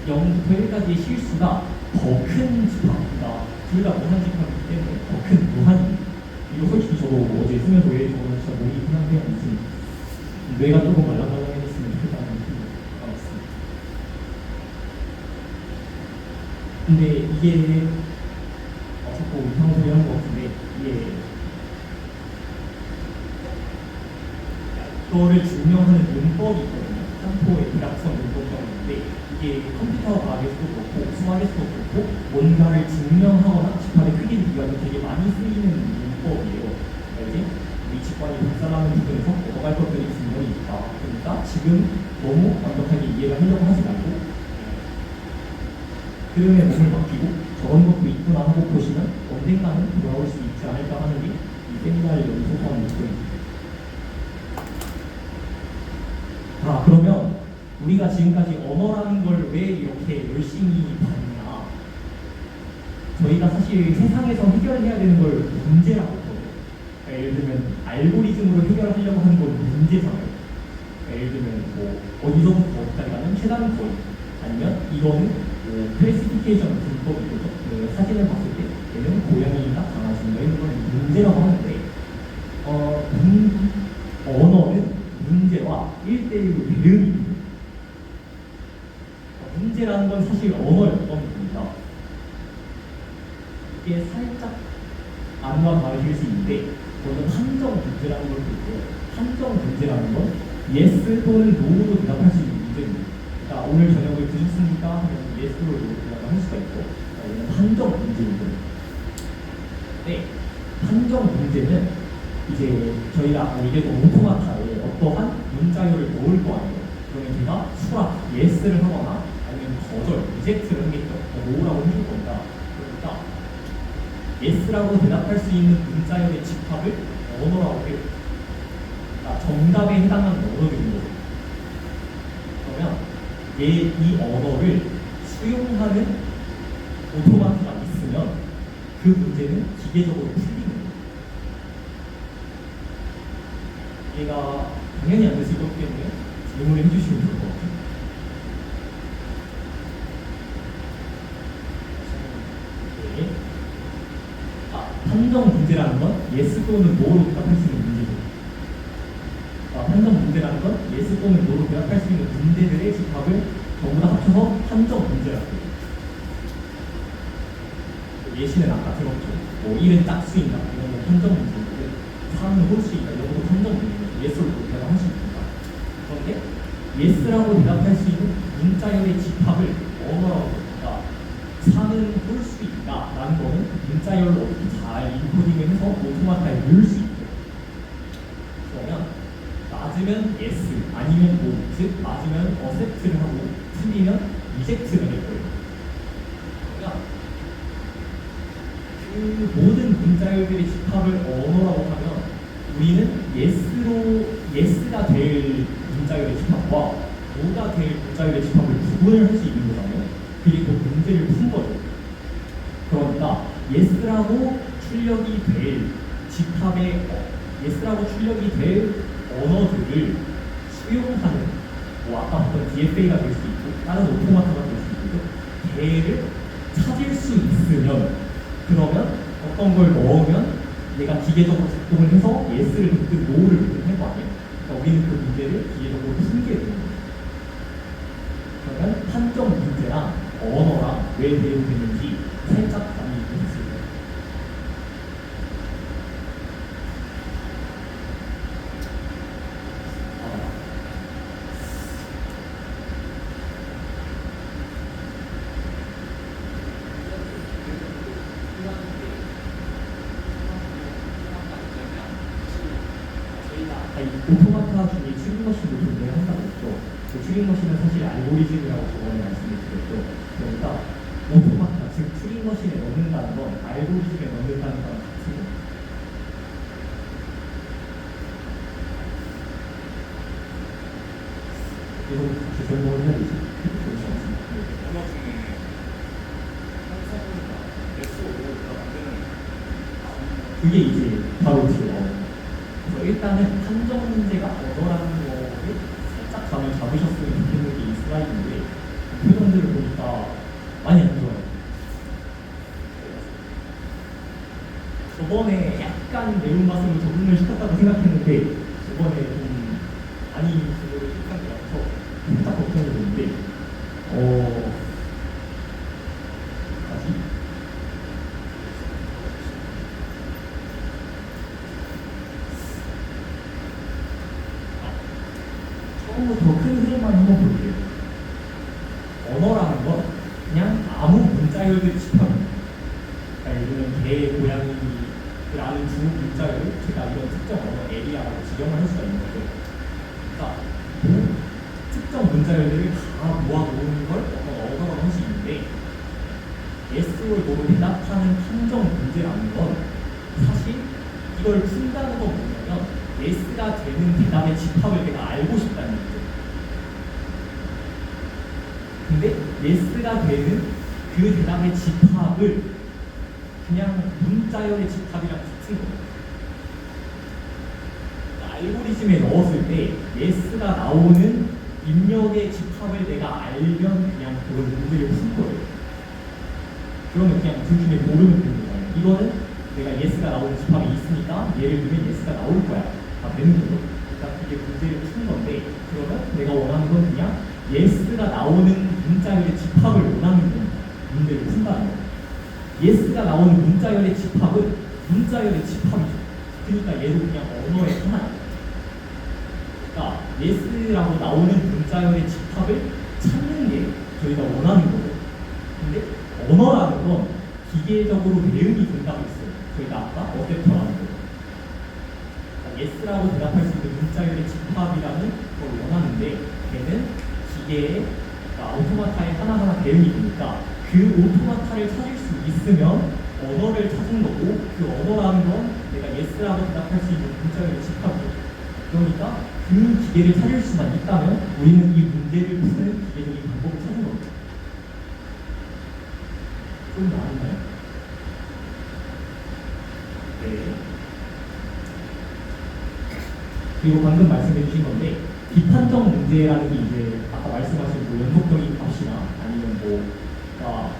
0부터 1까지의 실수가 더 큰 집합입니다. 둘 다 무한 집합이기 때문에 더 큰 무한입니다. 이거 솔직히 저도 어제 쓰면서 왜 저는 진짜 몸이 그냥 있습니다. 뇌가 조금 말랑말랑해졌으면 좋겠다는 생각이 나왔습니다. 근데 이게 자꾸 이상한 소리 하는 것 같은데, 이게 이거를 증명하는 문법이 있거든요. 한포의 대각선 문법이라고 있는데, 이게 컴퓨터 과학에서도 그렇고 수학에서도 그렇고 뭔가를 증명하거나 집합의 크기를 비교하는 되게 많이 쓰이는 문법이에요. 이제 우리 직관이 발산하는 부분에서 얻어갈 것들이 분명히 있다. 그러니까 지금 너무 완벽하게 이해를 하려고 하지 말고 흐름에 몸을 맡기고 저런 것도 있구나 하고 보시면 언젠가는 돌아올 수 있지 않을까 하는 게 이 세미나를 연속하는 목표입니다. 그러면 우리가 지금까지 언어라는 걸 왜 이렇게 열심히 봤냐? 저희가 사실 세상에서 해결해야 되는 걸 문제라고 했거든요. 그러니까 예를 들면 알고리즘으로 해결하려고 하는 건 문제잖아요. 그러니까 예를 들면 뭐 어디서부터 어디까지 가는 최단 거리, 아니면 이거는 뭐 클래시피케이션 분법이거든요. 그 사진을 봤을 때 얘는 고양이인가 강아지인가 이런 걸 문제라고 하는데, 언어는 문제와 1대1로 대응입니다. 문제라는 건 사실 언어의 어법입니다. 이게 살짝 안과 다르실 수 있는데, 저는 함정 문제라는 걸 듣고요. 함정 문제라는 건 yes 또는 no로 대답할 수 있는 문제입니다. 그러니까 오늘 저녁을 드셨습니까? 하면 yes 또는 no 대답을 할 수가 있고, 이건 함정 문제입니다. 네, 함정 문제는 이제 저희가 아까 얘기했던 오토마타에 어떠한 문자열을 넣을 거 아니에요. 그러면 제가 수락, yes를 하거나 아니면 거절, reject를 하겠죠. no라고 해줄 겁니다. 그러니까 yes라고 대답할 수 있는 문자열의 집합을 언어라고 해요. 그러니까 정답에 해당하는 언어들인 거예요. 그러면 이 언어를 수용하는 오토마타가 있으면 그 문제는 기계적으로 풀리는 거예요. 얘가 당연히 안 됐을 거기 때문에 질문을 해주시면 좋을 것 같아요. 네. 판정 문제라는 건 yes 또는 no로 대답할 수 있는 문제죠. 판정 문제라는 건 yes 또는 no로 대답할 수 있는 문제들의 집합을 전부 다 합쳐서 판정 문제라고 해요. 예시는 아까 들었죠. 뭐 1은 짝수인가 이런 건 판정 문제고, 3은 홀수인가 이런 것도 판정 문제고, yes로 대답할 수 있습니다. 그런데 yes라고 대답할 수 있는 문자열의 집합을 언어라고 합니다. 3은 홀수인가 라는 거는 문자열로 어떻게 잘 인코딩을 해서 오토마타에 넣을 수 있죠. 그러면 맞으면 yes, 즉 맞으면 어셉트를 하고 틀리면 리젝트를 할 거예요. 그러니까 그 모든 문자열들의 집합을 언어라고 하면 우리는 yes가 될 문자열의 집합과 no가 될 문자열의 집합을 구분을 할 수 있는 거잖아요. 그리고 문제를 푼 거죠. 그러니까 yes라고 출력이 될 집합의 yes라고 출력이 될 언어들을 수용하는 아까 봤던 DFA가 될 수 있고 다른 오토마타가 될 수 있고 걔를 찾을 수 있으면 그러면 어떤 걸 넣으면 얘가 기계적으로 작동을 해서 yes를 듣든 no를 듣든 할 거 아니에요. 그러니까 우리는 그 문제를 기계적으로 풀게 되는 거예요. 그러면 판정 문제랑 언어랑 왜 대응되는지 살짝 감이 있을 거예요. 오토마타 중에 튜링머신도 존재한다고 했죠. 그 튜링머신은 사실 알고리즘이라고 저번에 말씀드렸죠. 그러니까 오토마타, 즉 튜링머신에 넣는다는 건 알고리즘에 넣는다는 거랑 같은 거예요. 이거 다시 설명을 해야 되지. 언어 중에 한성과 SO가 만드는 그게 이제 바로 뒤에 나오는 거예요. 그래서 일단은 판정 문제가 언어라는 거를 살짝 감을 잡으셨으면 좋겠는 게 이 슬라이드인데 표정들을 보니까 많이 안 좋아요. 저번에 약간 매운맛으로 적응을 시켰다고 생각했는데 이번에 좀 많이 그거를 시작한 것 같아서 살짝 걱정이 되는데 아직 처음부터 큰 흐름만 한번 볼게요. 언어라는 건 그냥 아무 문자열들 집합입니다. 그러니까 예를 들면 개, 고양이라는 두 문자열을 제가 이런 특정 언어 에리아라고 지정을 할 수가 있는 거죠. 그러니까 그 특정 문자열들을 다 모아놓은 걸 언어라고 할 수 있는데 yes or no로 대답하는 판정 문제라는 건 사실 이걸 푼다는 건 뭐냐면 yes가 되는 대답의 집합을 내가 알고 싶다는 거죠. 근데 yes가 되는 그 대답의 집합을 그냥 문자열의 집합이랑 같은 거예요. 그러니까 알고리즘에 넣었을 때 yes가 나오는 입력의 집합을 내가 알면 그냥 그걸 문제를 푼 거예요. 그러면 그냥 둘 중에 고르면 되는 거잖아요. 이거는 내가 yes가 나오는 집합이 있으니까 얘를 넣으면 yes가 나올 거야. 다 되는 거죠. 그러니까 이게 문제를 푸는 건데 그러면 내가 원하는 건 그냥 yes가 나오는 문자열의 집합을 원하는 겁니다. 문제를 푼다는 거. yes가 나오는 문자열의 집합은 문자열의 집합이죠. 그러니까 얘도 그냥 언어의 하나예요. 그러니까 yes라고 나오는 문자열의 집합을 찾는 게 저희가 원하는 거예요. 근데 언어라는 건 기계적으로 대응이 된다고 했어요. 저희가 아까 어댑터라는 거. yes라고 대답할 수 있는 문자열의 집합이라는 걸 원하는데 걔는 기계의 그러니까 오토마타에 하나하나 대응이 되니까 그 오토마타를 찾을 수 있으면 언어를 찾은 거고 그 언어라는 건 내가 yes라고 대답할 수 있는 문자열의 집합이죠. 그러니까 그 기계를 찾을 수만 있다면 우리는 이 문제를 푸는 기계적인 방법을 찾는 겁니다. 좀 나았나요? 네. 그리고 방금 말씀해 주신 건데 비판적 문제라는 게 이제 아까 말씀하신 뭐 연속적인 값이나 아니면 뭐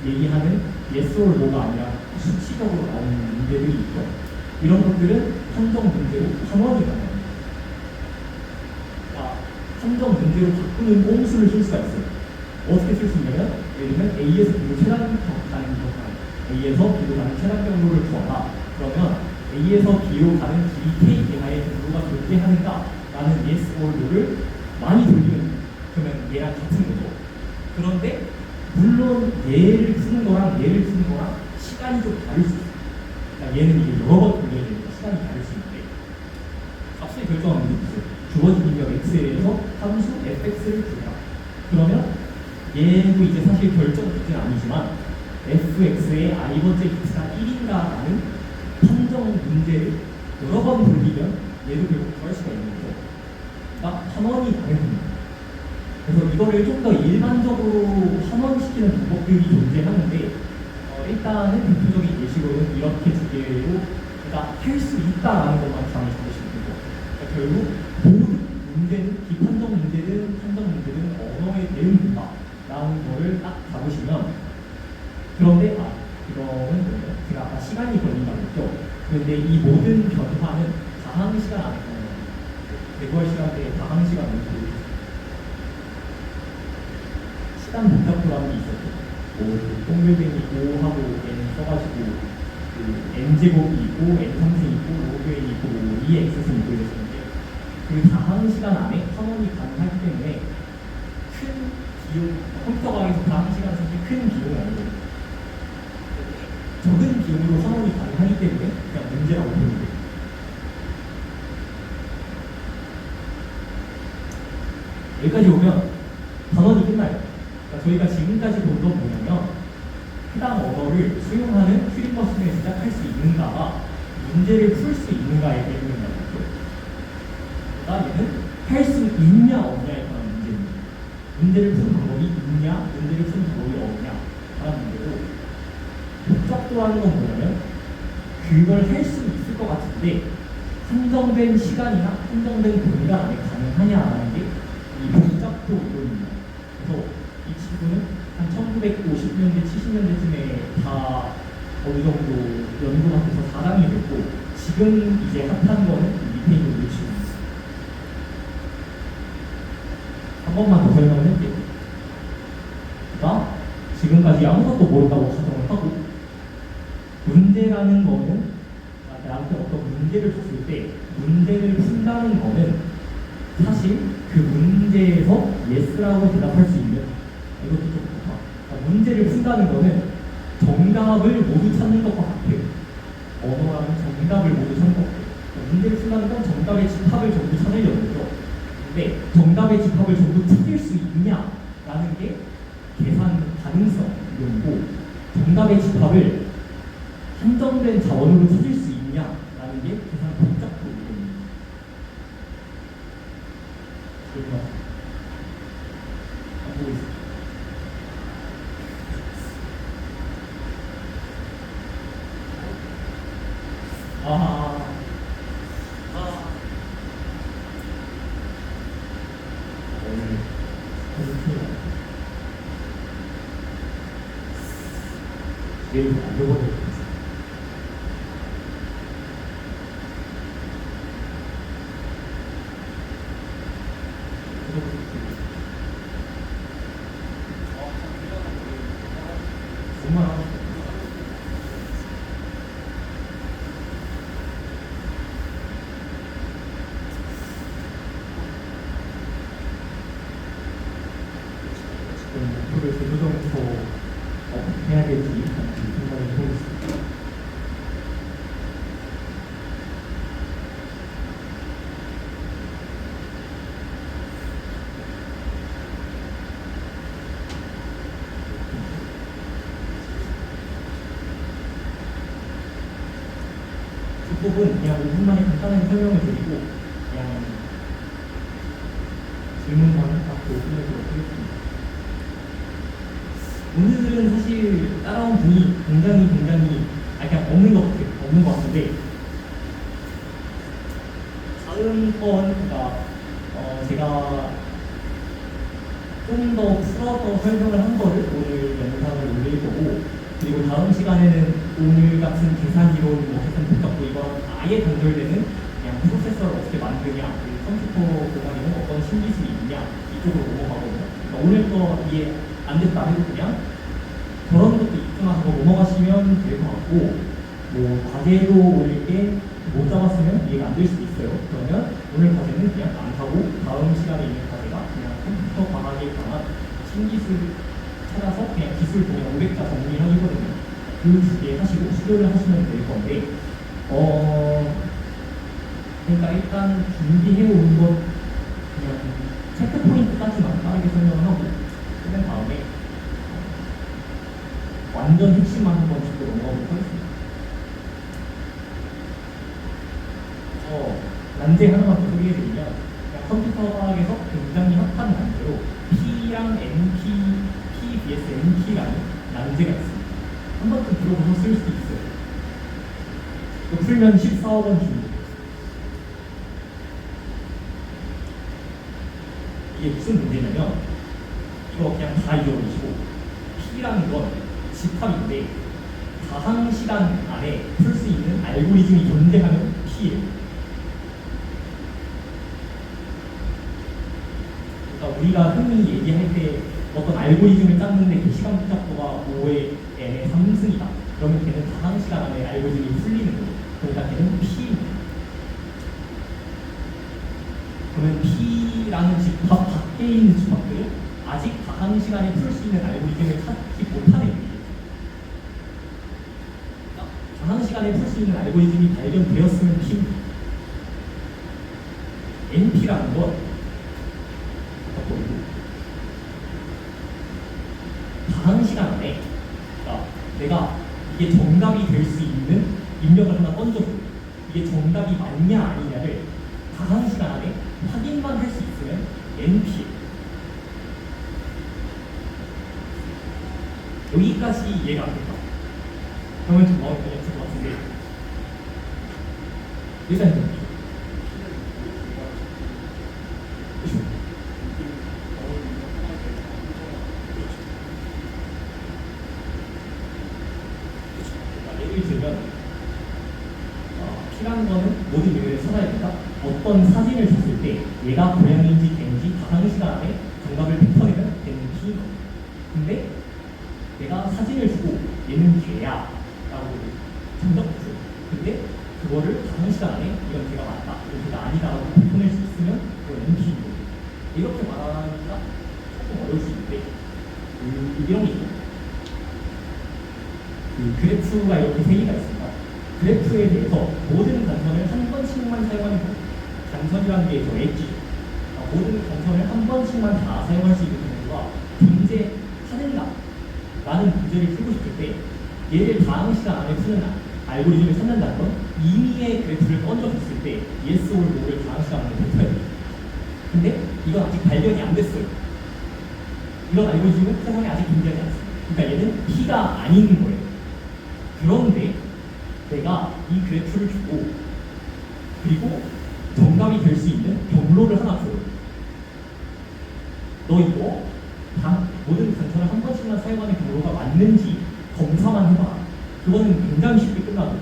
얘기하는 yes or no가 아니라 수치적으로 나오는 문제들이 있죠. 이런 것들은 판정 문제로 환원이 가능합니다. 판정 문제로 바꾸는 꼼수를 쓸 수가 있어요. 어떻게 쓸 수 있냐면 예를 들면 A에서 B로 최단경 가는 A에서 B로 가는 최단 경로를 구하라. 그러면 A에서 B로 가는 길이 K 이하의 경로가 존재하는가? 라는 yes or no를 많이 돌리면 그러면 얘랑 같은 거죠. 그런데 물론 얘를 푸는 거랑 얘를 푸는 거랑 시간이 좀 다를 수 있어요. 그러니까 얘는 이게 여러 번 돌려야 되니까 시간이 다를 수 있는데 값을 결정하는 게 있어요. 주어진 입력 x에 대해서 함수 fx를 주라. 그러면 얘도 이제 사실 결정 문제는 아니지만 fx의 i번째 x가 1인가라는 판정 문제를 여러 번 돌리면 얘도 결국 구할 수가 있는 거죠. 그러니까 환원이 가능합니다. 그래서 이거를 좀 더 일반적으로 환원시키는 방법들이 존재하는데 일단은 대표적인 예시로는 이렇게 두 개로 그러니까 할 수 있다라는 것만 감을 잡으시면 되고 그러니까 결국 모든 문제는 비판적 문제든 판정 문제든 언어의 대응이다 라는 거를 딱 잡으시면 그런데 이거는 뭐예요? 제가 아까 시간이 걸린다고 했죠? 그런데 이 모든 변화는 다항 시간 안에 대구할 시간대에 다항 시간을 시간 복잡도라는 게 있었죠. 뭐 동글뱅이 O하고 N 써가지고 그 N제곱이 있고 N3승이 있고 로그N이 있고 2의 X승이 있고 이랬었는데 그 다항 시간 안에 환원이 가능하기 때문에 큰 비용, 컴퓨터과학에서 다항 시간은 사실 큰 비용이 아니고 적은 비용으로 환원이 가능하기 때문에 그냥 문제라고 보는 거예요. 여기까지 오면 단원이 끝나요. 그러니까 저희가 지금까지 본 건 뭐냐면 해당 언어를 수용하는 튜링머신을 시작할 수 있는가가 문제를 풀 수 있는가에 대한 거죠. 그러니까 얘는 할 수 있냐 없냐에 관한 문제입니다. 문제를 푸는 방법이 있냐, 문제를 푸는 방법이 없냐 라는 문제고 복잡도라는 건 뭐냐면 그걸 할 수 있을 것 같은데 한정된 시간이나 한정된 공간 안에 가능하냐라는 게 이 복잡도 이론입니다. 그래서 이 친구는 한 1950년대, 70년대쯤에 다 어느 정도 연구가 돼서 사람이 됐고 지금 이제 핫한 거는 밑에 있는 이 친구입니다. 한 번만 더 설명을 할게요. 그러니까 지금까지 아무것도 모른다고 가정을 하고 문제라는 거는 나한테 어떤 문제를 줬을 때 문제를 푼다는 거는 사실 그 문제에서 yes라고 대답할 수 있는 이것도 좀 좋다. 그러니까 문제를 푼다는 거는 정답을 모두 찾는 것과 같아요. 언어라는 정답을 모두 찾는 것 같아요. 그러니까 문제를 푼다는 건 정답의 집합을 전부 찾으려는 거죠. 근데 정답의 집합을 전부 찾을 수 있냐라는 게 계산 가능성 이론이고 정답의 집합을 한정된 자원으로 찾을 수 있냐라는 게 계산 복잡도 이론입니다. 그러면 안 보고 있습니다. 내일 안 적어도 정말 목표를 제도정에서 해야 될지 생각을 해보겠습니다. 부분 그냥 5분 만에 간단하게 설명을 드리고 그냥 질문만 받고 끝내도록 하겠습니다. 오늘은 사실 따라온 분이 굉장히 그냥 없는 것 같은데 다음 건 그러니까 제가 좀 더 풀어서 설명을 한 거를 오늘 영상을 올릴 거고 그리고 다음 시간에는 오늘 같은 계산 이론, 계산 복잡도 이건 아예 단절되는 그냥 프로세서를 어떻게 만드냐, 그리고 컴퓨터 공간에는 어떤 신기술이 있냐 이쪽으로 넘어가거든요. 그러니까 오늘 거 이해 안 됐다 해도 그냥 그런 것도 입증하고 넘어가시면 될 것 같고 뭐 과제도 올릴 게 못 잡았으면 이해가 안 될 수도 있어요. 그러면 오늘 과제는 그냥 안 하고 다음 시간에 있는 과제가 그냥 컴퓨터 과학에 관한 신기술 찾아서 그냥 기술 동영 500자 정리하기거든요. 그 두 개 하시고 수료를 하시면 될 건데 그러니까 일단 준비해 온 것 체크 포인트까지만 빠르게 설명을 하고 끝낸 다음에 완전 핵심만 한번 짚고 넘어가도록 하겠습니다. 난제 하나만 더 소개해드리면 그냥 컴퓨터 과학에서 굉장히 핫한 난제로 P랑 NP, P vs NP라는 난제가 있습니다. 한 번쯤 들어보셨을 수도 있어요. 이거 풀면 14억 원 줍니다. 이게 무슨 문제냐면 이거 그냥 다 잊어버리시고 P라는 건 집합인데 가상 시간 안에 풀 수 있는 알고리즘이 존재하는 P예요. 그러니까 우리가 흔히 얘기할 때 어떤 알고리즘을 짰는데 그 시간 복잡도가 5의 n의 3승이다. 그러면 걔는 가상 시간 안에 알고리즘이 풀리는 거죠. 그러니까 걔는 P입니다. 그러면 P라는 집합 밖에 있는 집합들은 아직 가상 시간에 풀 수 있는 알고리즘을 찾지 못하는 얘기예요. 가상 시간에 풀 수 있는 알고리즘이 발견되었으면 P입니다. NP라는 건 가상 시간 안에 내가 이게 정답이 될 수 있는 입력을 하나 던져줘요. 이게 정답이 맞냐 아니냐를 가상 시간 안에 확인만 할 수 있으면 NP예요. 여기까지 이해가 안 된다. 그러면 좀 마음이 걸렸을 것 같은데 일단 좀 예를 들면 P라는 거는 모든 요일을 찾아야 된다. 어떤 사진을 줬을 때 얘가 고양이인지 개인지 가상 시간 안에 정답을 뱉어내면 되는 P인 거예요. 근데 내가 사진을 주고 얘는 개야 라고 정답했어요. 근데 그거를 가상 시간 안에 이건 개가 맞다, 이건 개가 아니다 라고 뱉어낼 수 있으면 그건 NP인 거예요. 이렇게 말하기가 조금 어려울 수 있는데 이런 게 있고 그래프가 이렇게 세 개가 있습니다. 그래프에 대해서 모든 간선을 한 번씩만 사용하는 거. 간선이라는 게 더 엣지. 모든 간선을 한 번씩만 다 사용할 수 있는 경우가 존재하는가? 라는 문제를 풀고 싶을 때 얘를 다음 시간 안에 푸는 알고리즘을 찾는다는 건 임의의 그래프를 던져줬을 때 yes or no를 다음 시간 안에 뱉어야 돼요. 근데 이건 아직 발견이 안 됐어요. 이런 알고리즘은 세상에 아직 존재하지 않습니다. 그러니까 얘는 P가 아닌 거예요. 그런데 내가 이 그래프를 주고 그리고 정답이 될 수 있는 경로를 하나 줘요. 너 이거 다 모든 간선을 한 번씩만 사용하는 경로가 맞는지 검사만 해봐. 그거는 굉장히 쉽게 끝나고.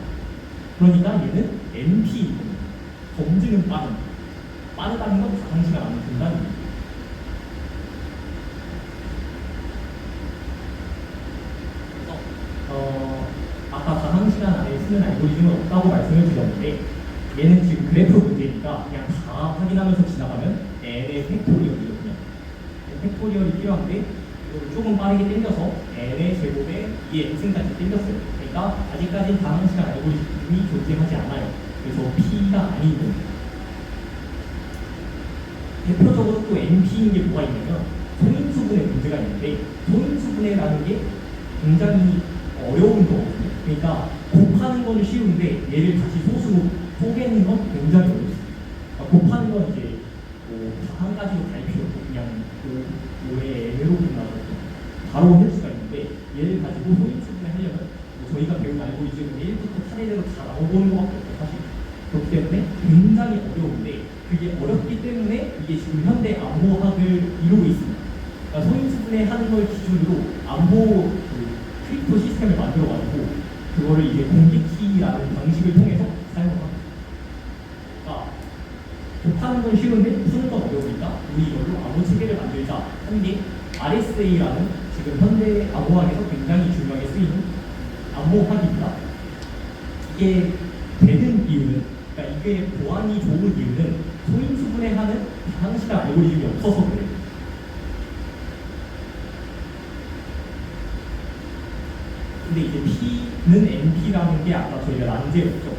그러니까 얘는 NP인 겁니다. 검증은 빠르다는 건 가상 시간 안에 된다는 얘기예요. 아까 가상 시간 안에 쓰는 알고리즘은 없다고 말씀을 드렸는데 얘는 지금 그래프 문제니까 그냥 다 확인하면서 지나가면 n의 팩토리얼이거든요. 팩토리얼이 필요한데 이걸 조금 빠르게 당겨서 n의 제곱에 2n승까지 당겼어요. 그러니까 아직까지 가상 시간 알고리즘이 존재하지 않아요. 그래서 P가 아닌 겁니다. 대표적으로 또 NP인 게 뭐가 있냐면 소인수분해 문제가 있는데 소인수분해라는 게 굉장히 어려운 거거든요. 그러니까 곱하는 건 쉬운데 얘를 다시 소수로 쪼개는 건 굉장히 어렵습니다. 그러니까 곱하는 건 이제 한 가지로 갈 필요 없고 그냥 5의 n으로 끝나고 바로 할 수가 있는데 얘를 가지고 소인수분해 하려면 저희가 배운 알고리즘은 1부터 차례대로 다 나오는 것밖에 없어요. 사실 그렇기 때문에 굉장히 어려운데 그게 어렵기 때문에 이게 지금 현대 암호학을 이루고 있습니다. 그러니까 소인수분해 하는 걸 기준으로 암호 크립토 시스템을 만들어가지고 그거를 이제 공개키라는 방식을 통해서 사용합니다. 그러니까 곱하는 건 쉬운데 푸는 건 어려우니까 우리 이걸로 암호 체계를 만들자 한 게 RSA라는 지금 현대 암호학에서 굉장히 중요하게 쓰이는 암호학입니다. 이게 되는 이유는, 그러니까 이게 보안이 좋은 이유는 소인수분해하는 가상시간 알고리즘이 없어서 그래요. 근데 이제 P는 NP라는 게 아까 저희가 난제였죠.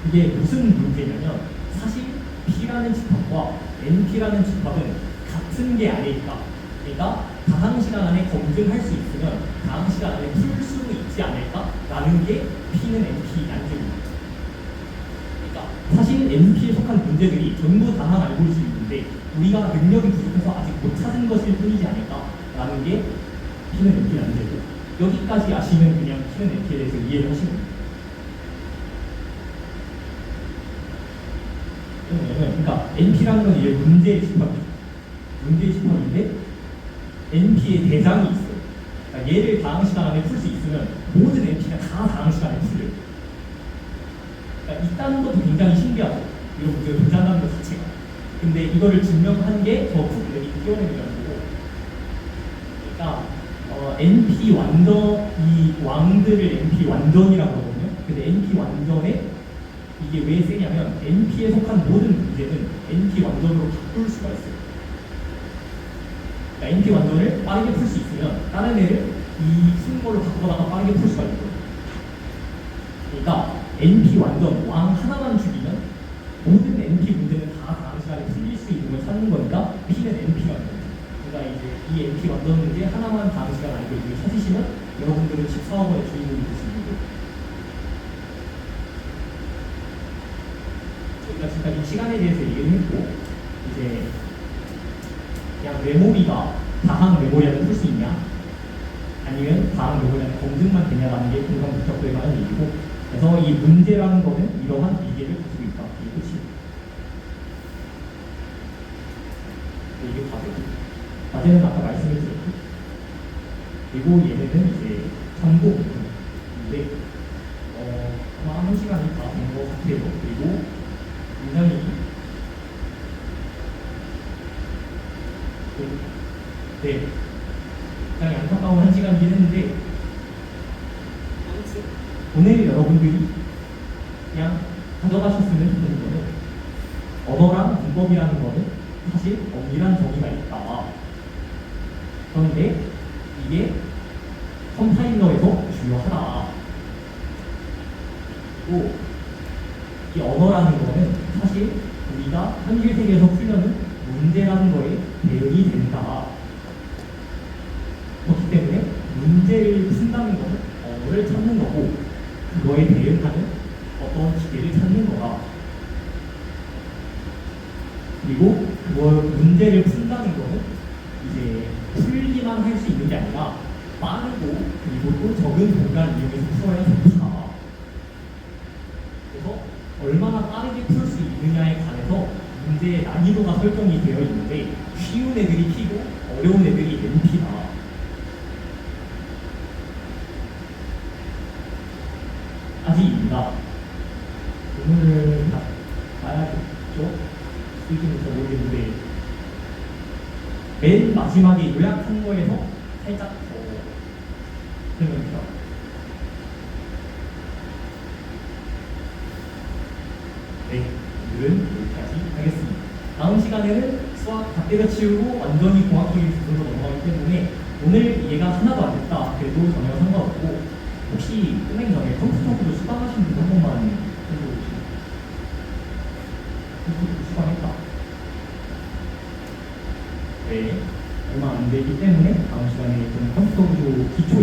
그게 무슨 문제냐면 사실 P라는 집합과 NP라는 집합은 같은 게 안에 있다. 그러니까 다항 시간 안에 검증할 수 있으면 다항 시간 안에 풀 수 있지 않을까라는 게 P는 NP 난증입니다. 그러니까 사실 NP에 속한 문제들이 전부 다항 알고 올 수 있는데 우리가 능력이 부족해서 아직 못 찾은 것일 뿐이지 않을까라는 게 P는 NP 난증이고 여기까지 아시면 그냥 P는 NP에 대해서 이해를 하시면 됩니다. 그러니까 NP라는 건 이제 문제의 집합이죠. 문제의 집합인데 NP의 대장이 있어요. 그러니까 얘를 다항 시간 안에 풀 수 있으면 모든 NP가 다 다항 시간에 풀려요. 그러니까 있다는 것도 굉장히 신기하죠. 이런 문제가 존재한다는 것 자체가. 근데 이거를 증명한 게 저 프로그래밍 티오렘이라는 거고. 그러니까 NP 완전 이 왕들을 NP 완전이라고 하거든요. 근데 NP 완전에 이게 왜 세냐면 NP에 속한 모든 문제는 NP 완전으로 바꿀 수가 있어요. 그러니까 NP 완전을 빠르게 풀 수 있으면 다른 애를 이 순서로 바꿔다가 빠르게 풀 수가 있거든요. 그러니까 NP 완전 왕 하나만 죽이면 모든 NP 문제는 다 다음 시간에 풀릴 수 있는 걸 찾는 거니까 P는 NP라는 거죠. 그러니까 이제 이 NP 완전 문제 하나만 다음 시간 안에 찾으시면 여러분들은 14억 원의 주인공이 될 수 있는 거예요. 저희가 지금까지 시간에 대해서 얘기를 했고 이제 그냥 메모리가 다항 메모리 안에 풀 수 있냐 아니면 다항 메모리 안에 검증만 되냐라는 게 공간 분석도에 관한 얘기고 그래서 이 문제라는 거는 이러한 이해를 가지고 있다. 이게 끝입니다. 이게 과제고 과제는 아까 말씀을 드렸고 그리고 얘네는 이제 전공인데 아마 1시간이 다 된 것 같아요. 그리고 굉장히 네, 굉장히 안타까운 1시간이긴 했는데 오늘 여러분들이 그냥 가져가셨으면 좋겠는 거는 언어랑 문법이라는 거는 사실 엄밀한 정의가 있다. 그런데 이게 컴파일러에서 중요하다. 또 이 언어라는 거는 사실 우리가 현실 세계에서 풀려는 문제라는 거에 대응이 된다. 그렇기 때문에 문제를 푼다는 것은 언어를 찾는 거고 그거에 대응하는 어떤 기계를 찾는 거다. 그리고 그걸 문제를 푼다는 거는 이제 풀기만 할 수 있는 게 아니라 빠르고 그리고 또 적은 공간을 이용해서 풀어야 좋다. 그래서 얼마나 빠르게 풀 수 있느냐에 관해서 문제의 난이도가 설정이 되어 있는데 쉬운 애들이 P고 어려운 애들이 NP다. 아직입니다. 오늘 다 봐야겠죠? 쓰기는 잘 모르겠는데 맨 마지막에 요약한 거에서 살짝 더 설명해요. 네, 오늘은 여기까지 하겠습니다. 다음 시간에는 수학 다 때려치우고 완전히 공학적인 부분으로 넘어가기 때문에 오늘 이해가 하나도 안 됐다. 그래도 전혀 상관없고 혹시 끝내기 전에 컴퓨터도 수강하신 분 한 번만 해보시죠. 컴퓨터 수강했다. 네, 얼마 안 되기 때문에 다음 시간에 좀 컴퓨터 구조 기초